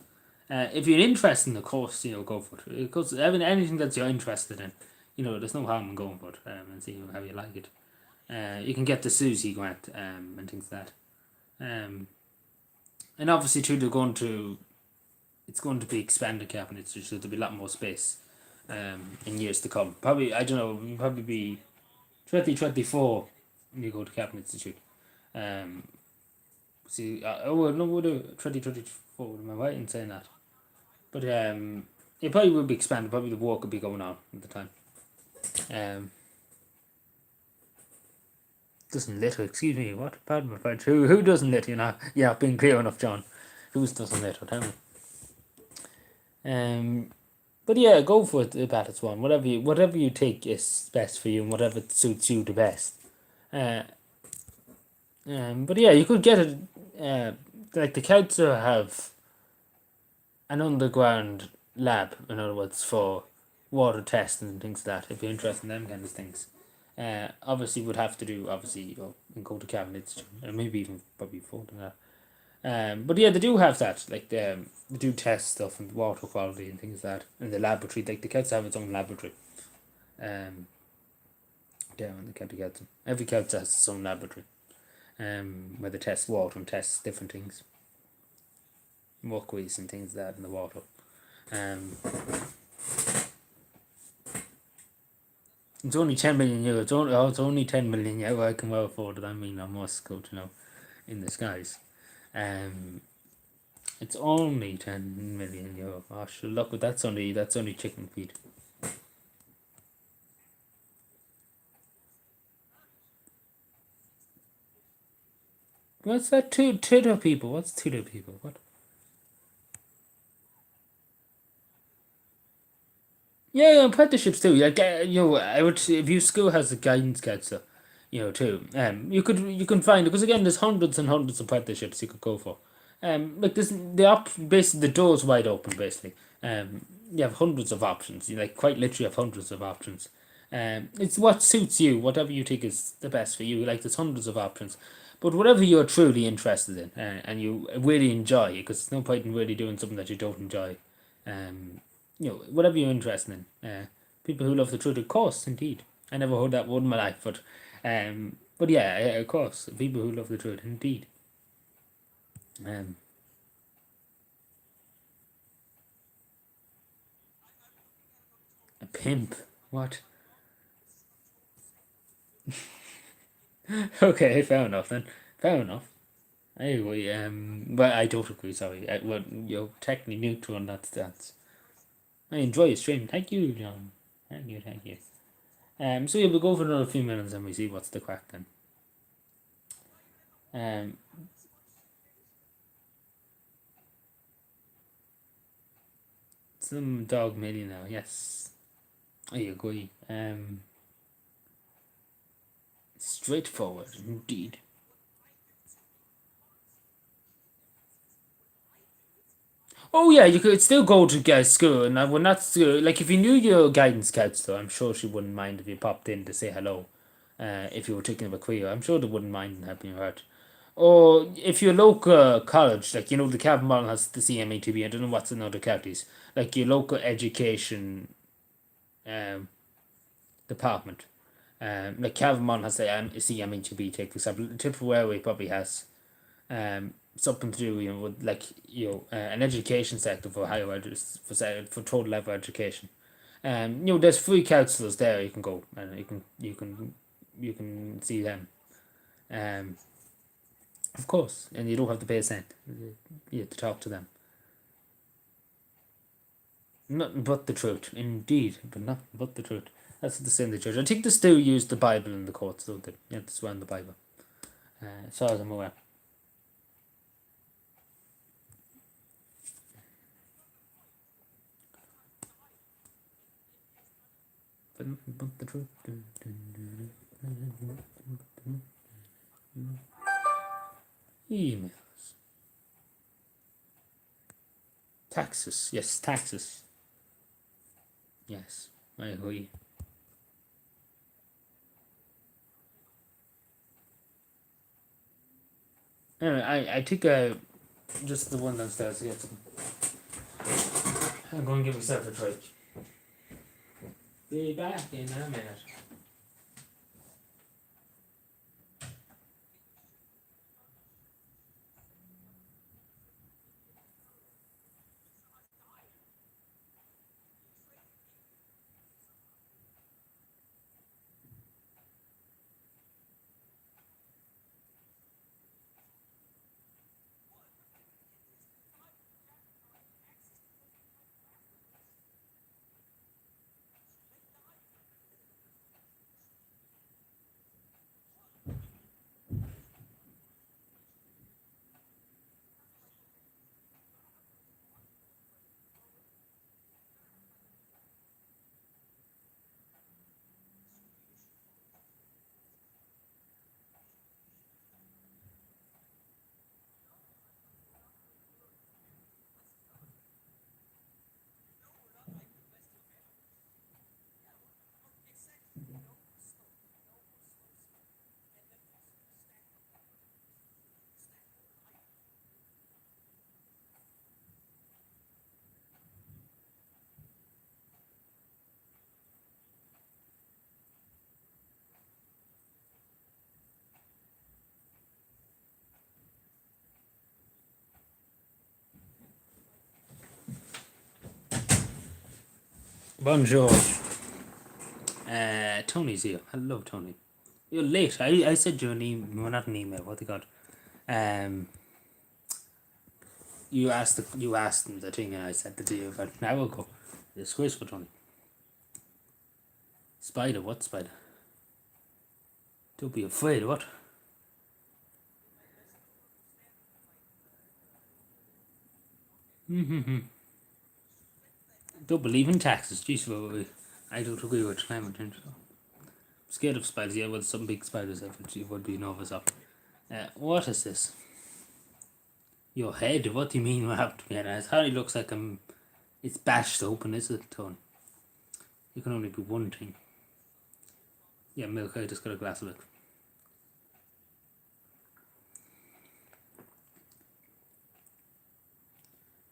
If you're interested in the course, go for it. Because anything that you're interested in, there's no harm in going for it and see how you like it. You can get the Susie grant and things like that. And obviously, too, it's going to be expanded cabinets, so there'll be a lot more space in years to come. Probably, I don't know, it'll probably be 2024 when you go to Cabinet Institute. No, we'll do 2024, am I right in saying that? But it probably will be expanded, probably the work will be going on at the time. Doesn't litter, excuse me, what? Pardon my French. Who doesn't litter, Yeah, being clear enough, John. Who doesn't litter, tell me. But yeah, go for it, the Battles one. Whatever you think is best for you and whatever suits you the best. But yeah, you could get it. Like the council have an underground lab, in other words, for water testing and things like that. If you're interested in them kind of things, obviously would have to do and go to cabinets and maybe even probably before that. But yeah, they do have that. Like they do test stuff and water quality and things like that in the laboratory. Like the council have its own laboratory. Down in the county council, every council has its own laboratory. Where they test water and test different things, walkways and things like that in the water. It's only 10 million euros. It's only 10 million euro. I can well afford it. I mean, I must go in the skies. It's only 10 million euro. Oh, sure, look, that's only chicken feed. What's that? Twitter people? What's Twitter people? What? Yeah, apprenticeships too. Like I would if your school has a guidance counselor, too. You can find because again, there's hundreds and hundreds of apprenticeships you could go for. Like this, basically the door's wide open. Basically, you have hundreds of options. You like quite literally have hundreds of options. It's what suits you, whatever you think is the best for you. Like there's hundreds of options, but whatever you're truly interested in and you really enjoy, because there's no point in really doing something that you don't enjoy. Whatever you're interested in. People who love the truth, of course, indeed. I never heard that word in my life, but yeah, of course, people who love the truth, indeed. A pimp, what? Okay, fair enough then. Fair enough. I agree. But I don't agree. Sorry. Well, you're technically neutral on that stance. I enjoy your stream. Thank you, John. Thank you. Thank you. So yeah, we'll go for another few minutes and we see what's the crack then. Some dog millionaire, yes. I agree. Straightforward, indeed. Oh yeah, you could still go to school, and I would not school. Like if you knew your guidance counselor, I'm sure she wouldn't mind if you popped in to say hello. If you were thinking of a queer, I'm sure they wouldn't mind helping you out. Or if your local college, like the Cavan Model has the CMHTB, I don't know what's in other counties, like your local education um, department. Like Cavan Model has the CMHTB, take for example. Tipperary probably has something to do with like an education sector for higher for total level education. There's free counsellors there. You can go and you can see them. Of course, and you don't have to pay a cent. You have to talk to them. Nothing but the truth, indeed, but nothing but the truth. That's the same in the church. I think they still use the Bible in the courts, don't they? You have to swear in the Bible. as far as I'm aware. But the truth. Emails. Taxes. Yes, taxes. Yes, I agree. Anyway, I think just the one downstairs. Yes. I'm going to give myself a try. Be back in a minute. Bonjour. Tony's here. Hello, Tony. You're late. I sent you an email. Well, not an email. What they got? You asked them the thing, and I sent it to you. But now we'll go. It's quiz for Tony. Spider. What spider? Don't be afraid. What? Don't believe in taxes. Jeez, I don't agree with climate change. So. I'm scared of spiders. Yeah, well, some big spiders would be nervous of. What is this? Your head? What do you mean wrapped me? It hardly looks like it's bashed open, is it, Tony? You can only be one thing. Yeah, milk. I just got a glass of it.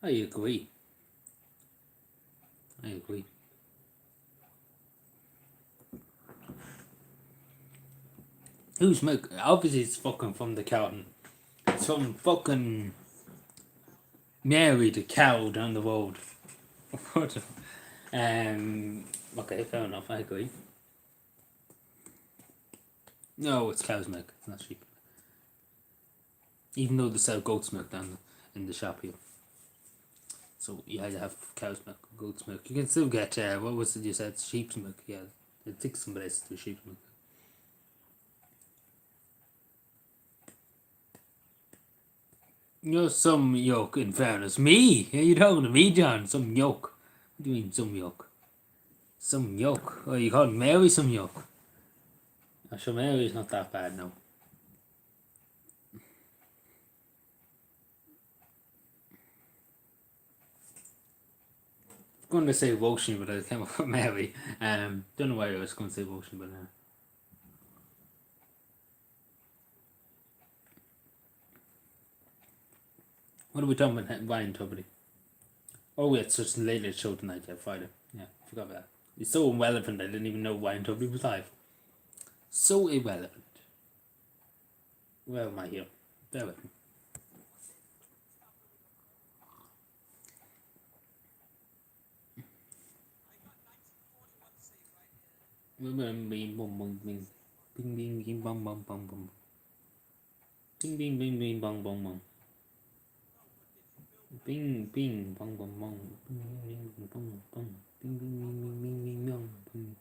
I agree. Who's milk? Obviously, it's fucking from the carton. It's from fucking Mary the cow down the road. What? Okay, fair enough. I agree. No, it's cow's milk. It's not sheep. Even though they sell goat's milk down in the shop here. So you had to have cow's milk, goat's milk. You can still get what was it you said? Sheep's milk. Yeah, it takes some places to sheep's milk. You're some yolk, in fairness. Me? Are you talking to me, John? Some yolk. What do you mean, some yolk? Some yolk? Oh, you called Mary some yolk? I'm sure Mary's not that bad now. I'm going to say Roisin, but I came up with Mary. Don't know why I was going to say Roisin, but what are we talking about? Ryan Tubridy. Oh, yeah, it's just later show tonight, yeah, Friday. Yeah, forgot about that. It's so irrelevant, I didn't even know Ryan Tubridy was live. So irrelevant. Where am I here? Bear with me. Bing, bing, bong, bong, bing. Bing, bing, bing, bong, bong, bong, bong. Bing, bing, bing, bing, bong, bong, bong. Bing, bing, bong, bong, bong. Bing, bing, bing, bong, bong. Bing, bing, bing, bing, bing, bing, bong. Bing,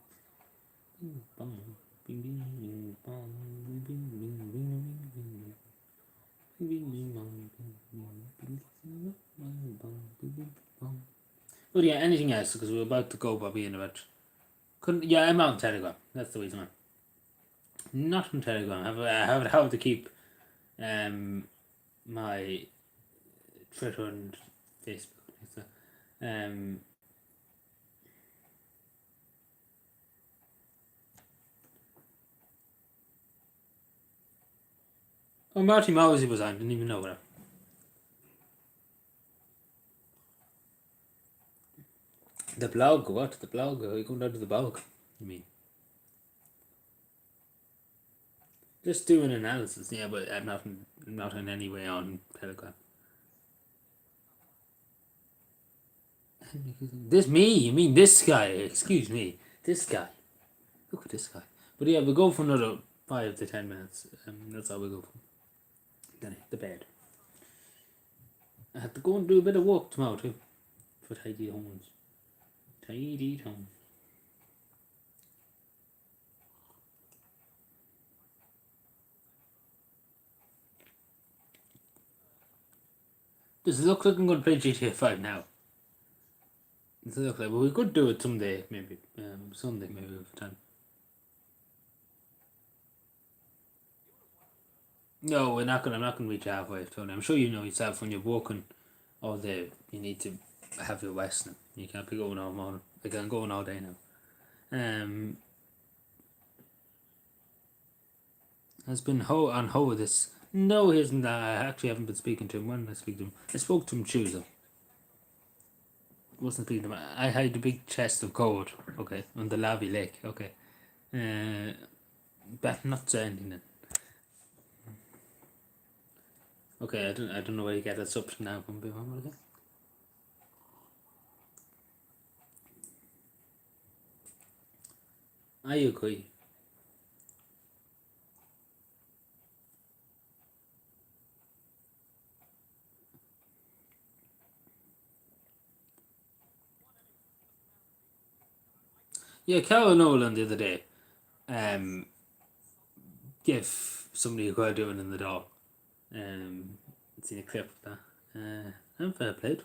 bing, bong. Bing, bing, bing, bong. Bing, bing, bing, bing, bing, bing. But yeah, anything else? Because we're about to go, Bobby, in about. Yeah, I'm on Telegram. That's the reason why. Not on Telegram. I have to keep my Twitter and Facebook. Oh, Marty Mousy was on. Didn't even know that. The blog, what? The blog? Are you going down to the blog? You mean? Just do an analysis, yeah, but I'm not in any way on Telegram. This me? You mean this guy? Excuse me, this guy. Look at this guy. But yeah, we'll go for another 5 to 10 minutes. That's how we go for. Then the bed. I have to go and do a bit of work tomorrow too, for Tidy Homes. Tidy Homes. Does it look like I'm going to play GTA 5 now? Does it look like? But we could do it someday, maybe. Someday, maybe with time. No, we're not gonna. I'm not gonna reach halfway. Tony. I'm sure you know yourself when you're walking all day. You need to have your rest. Now. You can't be going all morning. Like I'm going all day now. Has been on hold this. No, he hasn't. I actually haven't been speaking to him. When did I speak to him? I spoke to him Tuesday. Wasn't speaking to him. I had a big chest of gold. Okay, on the Lavi Lake. Okay. But not saying anything. Okay, I don't know where you get this up to now. I agree. Yeah, Carol Nolan the other day gave somebody a quite doing in the door. Seen a clip of that. I'm fair played.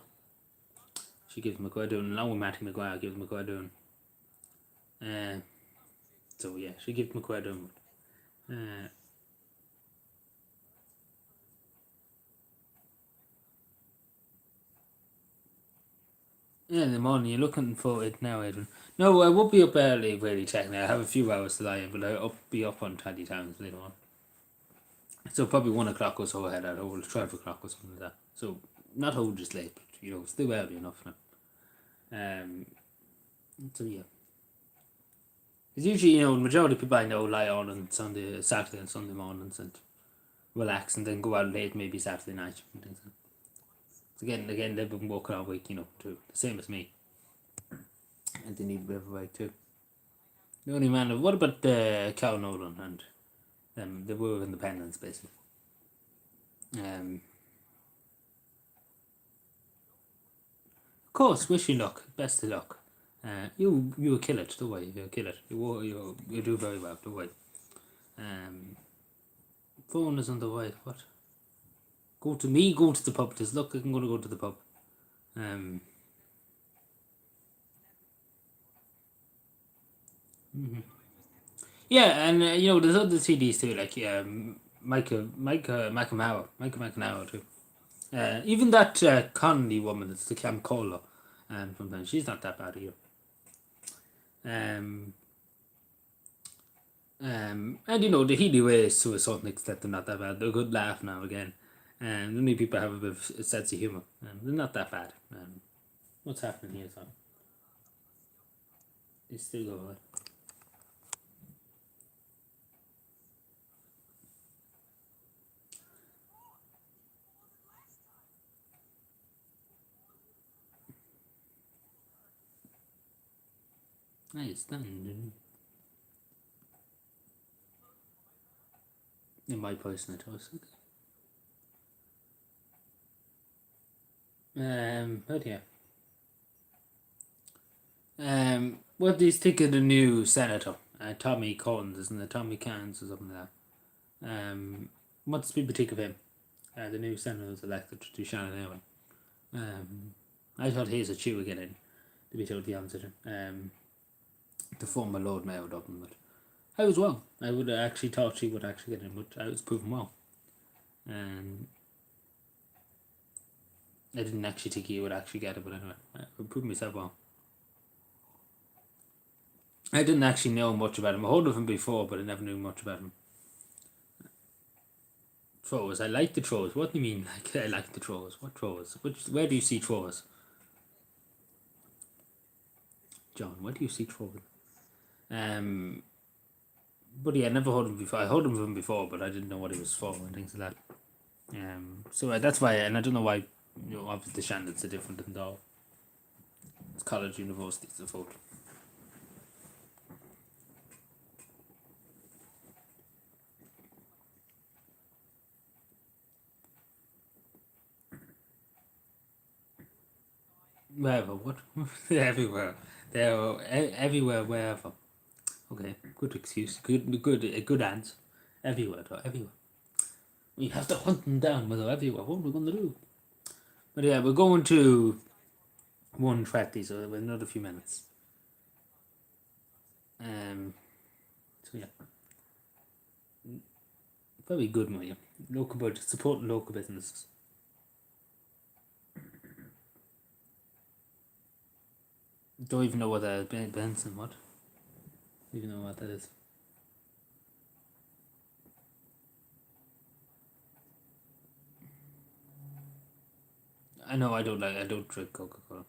She gives McGuire doing along with Matty McGuire gives McGuire doing. So yeah, she gives McGuire doing. Yeah, in the morning. You're looking for it now, Adrian. No, I won't be up early, really, technically. I have a few hours to lie in, but I'll be up on 20 times later on. So probably 1 o'clock or so ahead, or 12 o'clock or something like that. So not just late, but still early enough now. So yeah. It's usually, the majority of people I know lie on Saturday and Sunday mornings and relax and then go out late, maybe Saturday night and things like that. Again, they've been working all week, too. The same as me. And they need a bit of a break too. The only man, what about Cal Nolan and they were independents basically. Of course, wish you luck, best of luck. You will kill it, don't worry, you'll kill it. You do very well, don't worry. Phone is on the way, what? Go to the pub, just look, I'm going to go to the pub. Yeah, and there's other CDs too, like Micah McNamara too. Even that Conley woman, that's the Cam Cola, sometimes she's not that bad either. And the Healy ways to a certain extent they're not that bad. They're a good laugh now again. And only people have a bit of a sense of humour. They're not that bad. What's happening here, son? It's still going. Nice, done. In my personal choice. But yeah. What do you think of the new senator? Tommy Collins, isn't it? Tommy Cans or something like that. What does people think of him? The new senator was elected to Shannon anyway. I thought he's a chew again, to be totally honest with you. The former Lord Mayor of Dublin, but I was wrong. I would have actually thought she would actually get in, but I was proven wrong. I didn't actually think he would actually get it, but anyway, I proved myself wrong. I didn't actually know much about him. I heard of him before, but I never knew much about him. Throws. I like the throws. What do you mean? Like, I like the throws. What throws? Where do you see throws? John, where do you see throws? But yeah, I never heard him before. I heard of him before, but I didn't know what he was for and things like that. So that's why, and I don't know why. Obviously the Shandons are different than Dow. It's college, universities, the vote. Wherever, what? Everywhere. They're everywhere, wherever. Okay, good excuse. Good answer. Everywhere, though, everywhere. We have to hunt them down, but they're everywhere. What are we going to do? But yeah, we're going to 1:30, so we're another few minutes. So yeah. Very good, Maria. Local budget, supporting local businesses. Don't even know what that is. Benson, what? Don't even know what that is. I know I don't drink Coca-Cola.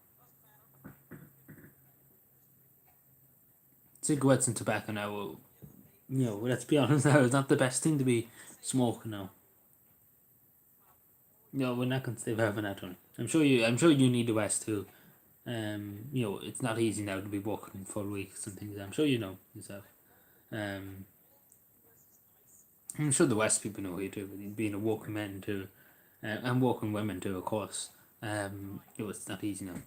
Cigarettes and tobacco now, let's be honest now, it's not the best thing to be smoking now. No, we're not going to stay forever now, Tony. I'm sure you need the West too. It's not easy now to be working for weeks and things. I'm sure you know yourself. I'm sure the West people know you too, being a working man too, and working women too, of course. It's not easy now.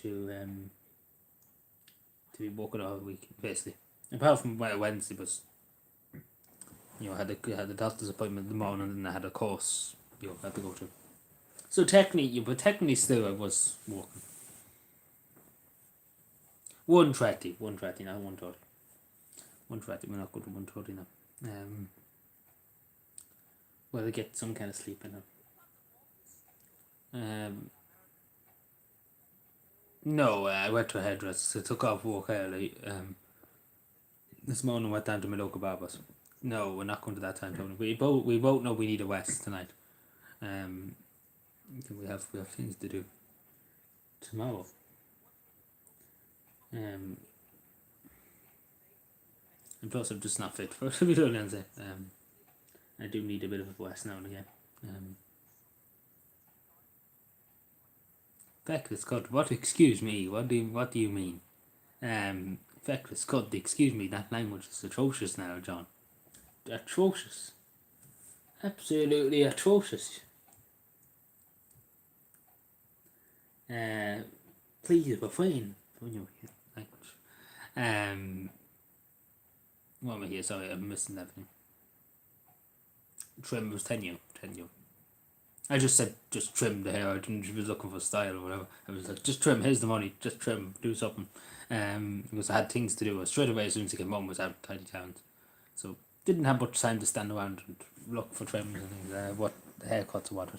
To be working all week, basically. Apart from Wednesday, was I had the doctor's appointment in the morning, and I had a course I had to go to. So technically still I was working. 1:30, not 1:30. 1:30, we're not good to 1:30 now. Well, I get some kind of sleep in now. No, I went to a hairdresser. I took off work early. This morning I went down to my local barber's. No, we're not going to that time, Tony. We both know we need a West tonight. We have things to do tomorrow. And plus I'm just not fit for it, to be honest. I do need a bit of a West now and again. Feckless cut. What? Excuse me. What do you mean? Feckless cut. Excuse me. That language is atrocious now, John. Atrocious. Absolutely atrocious. Please refrain from your language. What am I here? Sorry, I'm missing everything. Trim was tenure. I just said just trim the hair. I didn't. She was looking for style or whatever. I was like, just trim. Here's the money. Just trim. Do something. Because I had things to do. Straight away as soon as I came home was out of Tidy Towns, so didn't have much time to stand around and look for trims and things. What the haircuts or what.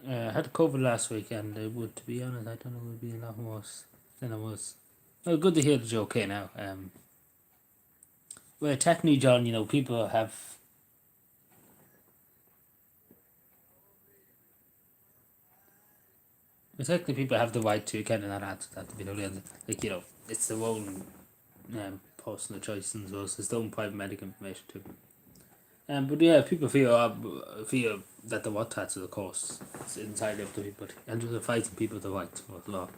I had COVID last week, and it would, to be honest, I don't know, it would be a lot worse than it was. Well, good to hear that you're okay now. Well, technically, John, people have. Well, technically, people have the right to kind of not answer that, to be totally honest. Like, it's their own personal choice, and so it's their own private medical information too. But yeah, people feel that the what tax, of course, it's entirely up to people, and they're fighting people the right to law.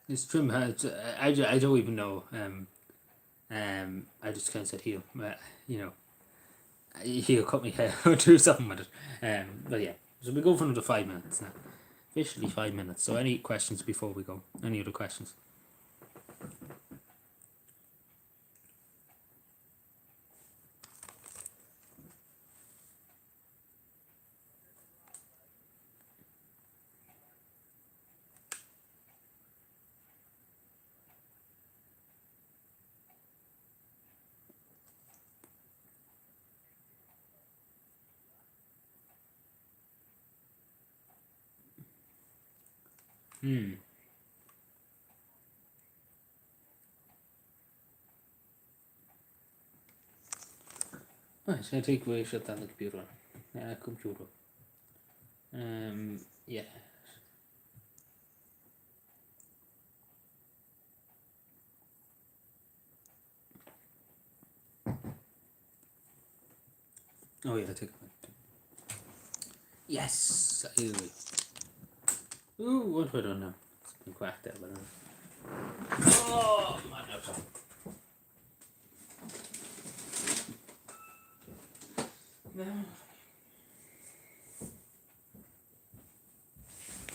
It's trim. I don't even know. I just kind of said here, he'll cut me hair or do something with it. But yeah, so we go for another 5 minutes now. Officially 5 minutes. So any questions before we go? Any other questions? Right, I take away shut down the computer. Computer. Yeah. Oh yeah, take it away. Yes, I agree. Ooh, what have I done now? It's been quacked out, but oh, my God.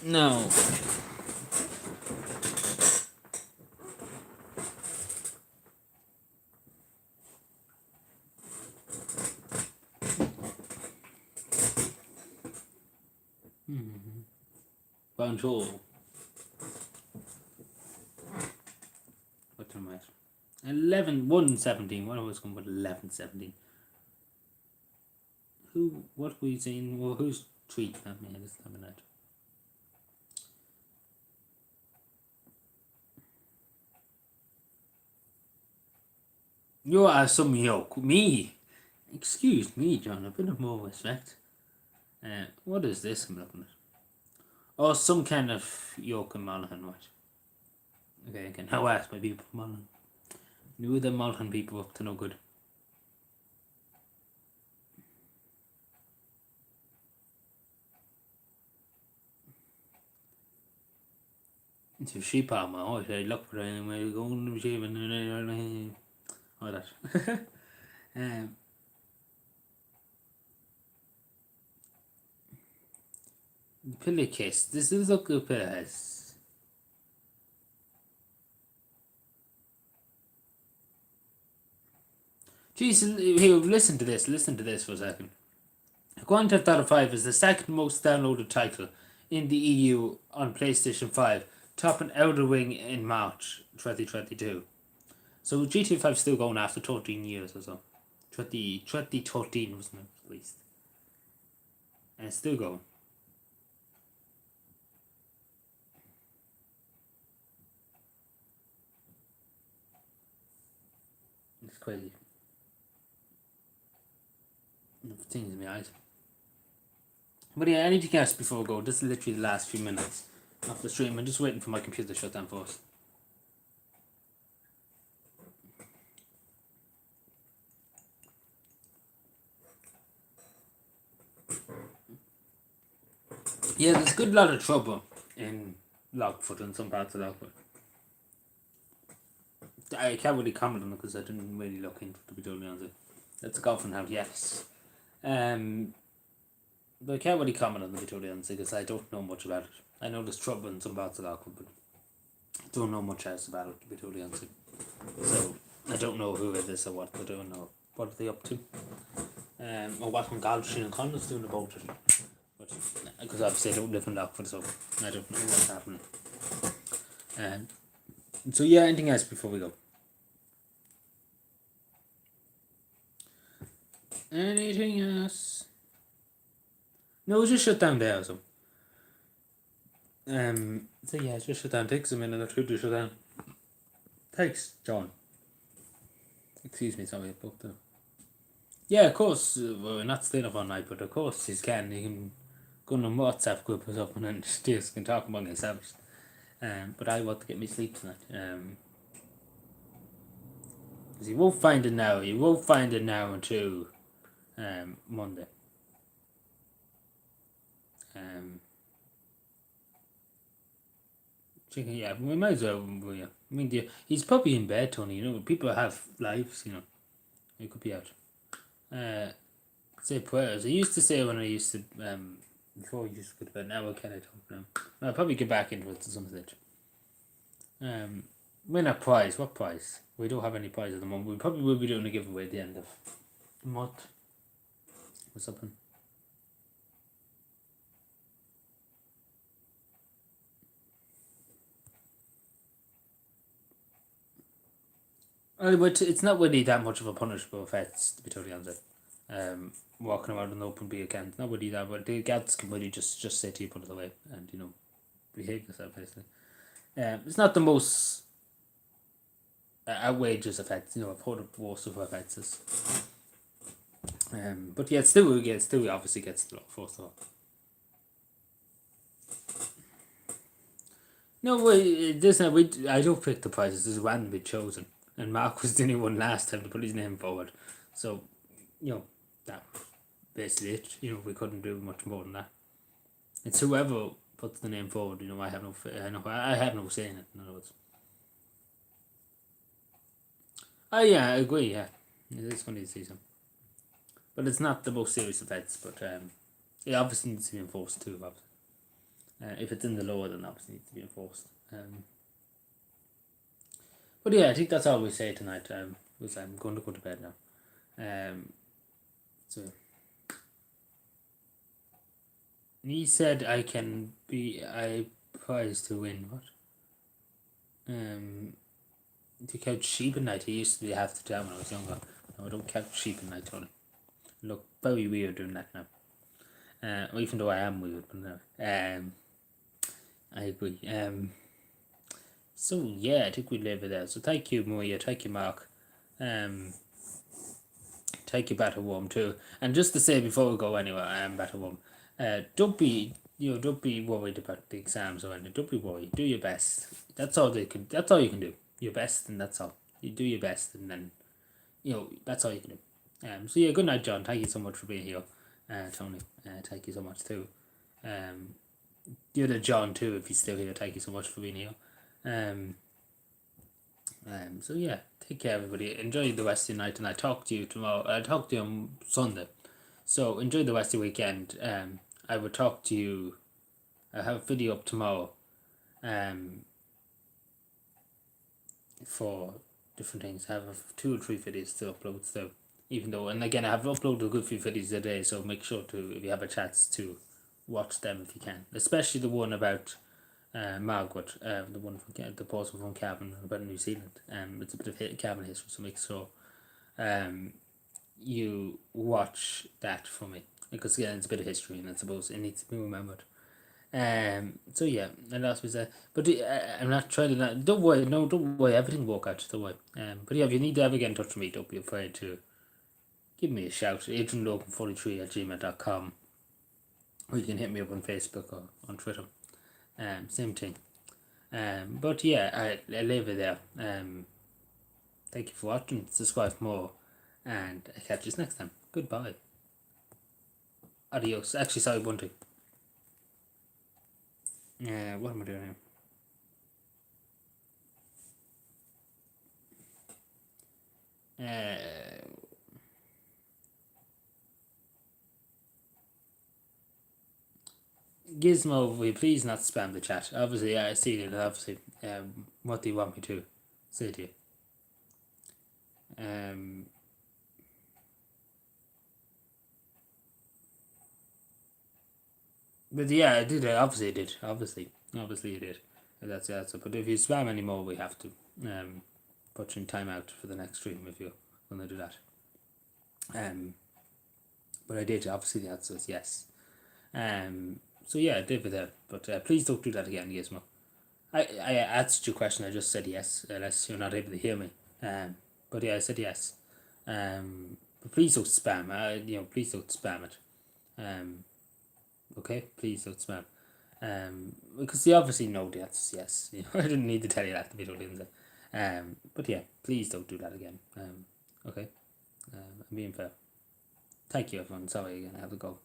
No. Bonjour. What am I? 117. What was going with 11:17? What were you saying? Well, who's tweeting at me this time of night? You are some yoke. Me? Excuse me, John. A bit of more respect. What is this I'm looking at? Oh, some kind of yoke in Monaghan, right? Okay, again. How asked my people from Monaghan? Knew the Monaghan people up to no good. It's a sheep armor. Oh, I look for him. We're going to sheep and all that. Pillowcase. This is a good pillowcase. Jeez, here, listen to this. Listen to this for a second. Grand Theft Auto 5 is the second most downloaded title in the EU on PlayStation 5, topping Elder Ring in March 2022. So GTA 5 is still going after 13 years or so. 2013 wasn't it released. And it's still going. It's crazy. Things in my eyes. But yeah, anything else before we go? This is literally the last few minutes of the stream. I'm just waiting for my computer to shut down first. Yeah, there's a good lot of trouble in Lockfoot and some parts of Lockfoot. I can't really comment on it because I didn't really look into it, to be totally honest. Let's go from now, yes. But I can't really comment on the totally honest because I don't know much about it. I know there's trouble in some parts of Lockwood, but I don't know much else about it, to be totally honest. So I don't know who it is or what. I don't know what are they up to. Or what Galshin and Connor's doing about it. But because obviously I don't live in Lockwood, so I don't know what's happening. So yeah, anything else before we go? Anything else? No, just shut down there. So yeah, just shut down. Takes a minute or two to shut down. Thanks, John. Excuse me, sorry, but yeah, of course, we're not staying up all night, but of course you can go on a WhatsApp group or something and just can talk among yourselves. But I want to get me sleep tonight. Because you won't find it now. You won't find it now until Monday. Yeah, we might as well. Yeah. I mean, he's probably in bed, Tony. You know, people have lives. You know, he could be out. Say prayers. I used to say when I used to before I used to go to bed. Now I can't talk now. I'll probably get back into it to some stage. Win a prize. What prize? We don't have any prize at the moment. We probably will be doing a giveaway at the end of the month or something. But it's not really that much of a punishable offence, to be totally honest. Walking around an open beer can, not really that, but the guards can really just say to you, put it away, and you know, behave yourself, basically. It's not the most outrageous offence. I've heard of worse of offences. But yeah, it still obviously gets the law, first of all. No, I don't pick the prizes. This is randomly chosen, and Mark was the only one last time to put his name forward. So, that basically it. We couldn't do much more than that. It's whoever puts the name forward. I have no say in it. In other words. Oh yeah, I agree. Yeah, it is funny to see some, but it's not the most serious offence. But it obviously needs to be enforced too. Obviously. If it's in the law, then obviously it needs to be enforced. But yeah, I think that's all we say tonight. Because I'm going to go to bed now. So he said I prize to win what? To couch sheep at night. He used to be half the time when I was younger. No, I don't couch sheep at night, Tony. Look very weird doing that now. Even though I am weird, but no. I agree. So yeah, I think we leave it there. So thank you, Maria. Thank you, Mark. Thank you, Batterworm too. And just to say before we go anywhere, Batterworm, don't be worried about the exams or anything. Don't be worried. Do your best. That's all you can do. Your best, and that's all. You do your best, and then that's all you can do. So yeah, good night, John. Thank you so much for being here. Tony, thank you so much too. The other John too, if he's still here, thank you so much for being here. So yeah, take care, everybody. Enjoy the rest of your night, and I talk to you tomorrow. I talk to you on Sunday. So enjoy the rest of the weekend. I will talk to you. I have a video up tomorrow. For different things. I have 2 or 3 videos to upload still. Even though, and again, I have uploaded a good few videos a day, so make sure to, if you have a chance, to watch them if you can. Especially the one about Margaret, the one from the person from Cavan about New Zealand. It's a bit of Cavan history, so make sure you watch that for me, because again, it's a bit of history, and I suppose it needs to be remembered. So yeah, and that's what I said. But I'm not trying to. Don't worry. Everything will work out. Don't worry. But yeah, if you need to ever get in touch with me, don't be afraid to give me a shout. AdrianLogan43@gmail.com, or you can hit me up on Facebook or on Twitter. Same thing. But yeah, I leave it there. Thank you for watching. Subscribe for more, and I'll catch you next time. Goodbye. Adios. Actually, sorry, one thing. What am I doing here? Gizmo, will you please not spam the chat? Obviously, I see it. Obviously, what do you want me to say to you? But yeah, I did. Obviously, I did. Obviously, you did. That's it. But if you spam anymore, we have to put you in timeout for the next stream if you're going to do that. But I did. Obviously, the answer is yes. So yeah, I did with that. But please don't do that again, Gizmo. I answered your question. I just said yes, unless you're not able to hear me. But yeah, I said yes. But please don't spam. Please don't spam it. Okay, please don't spam. Because you obviously know the answer is yes. I didn't need to tell you that the video didn't. But yeah, please don't do that again. Okay. I'm being fair. Thank you, everyone. Sorry again. I have to go.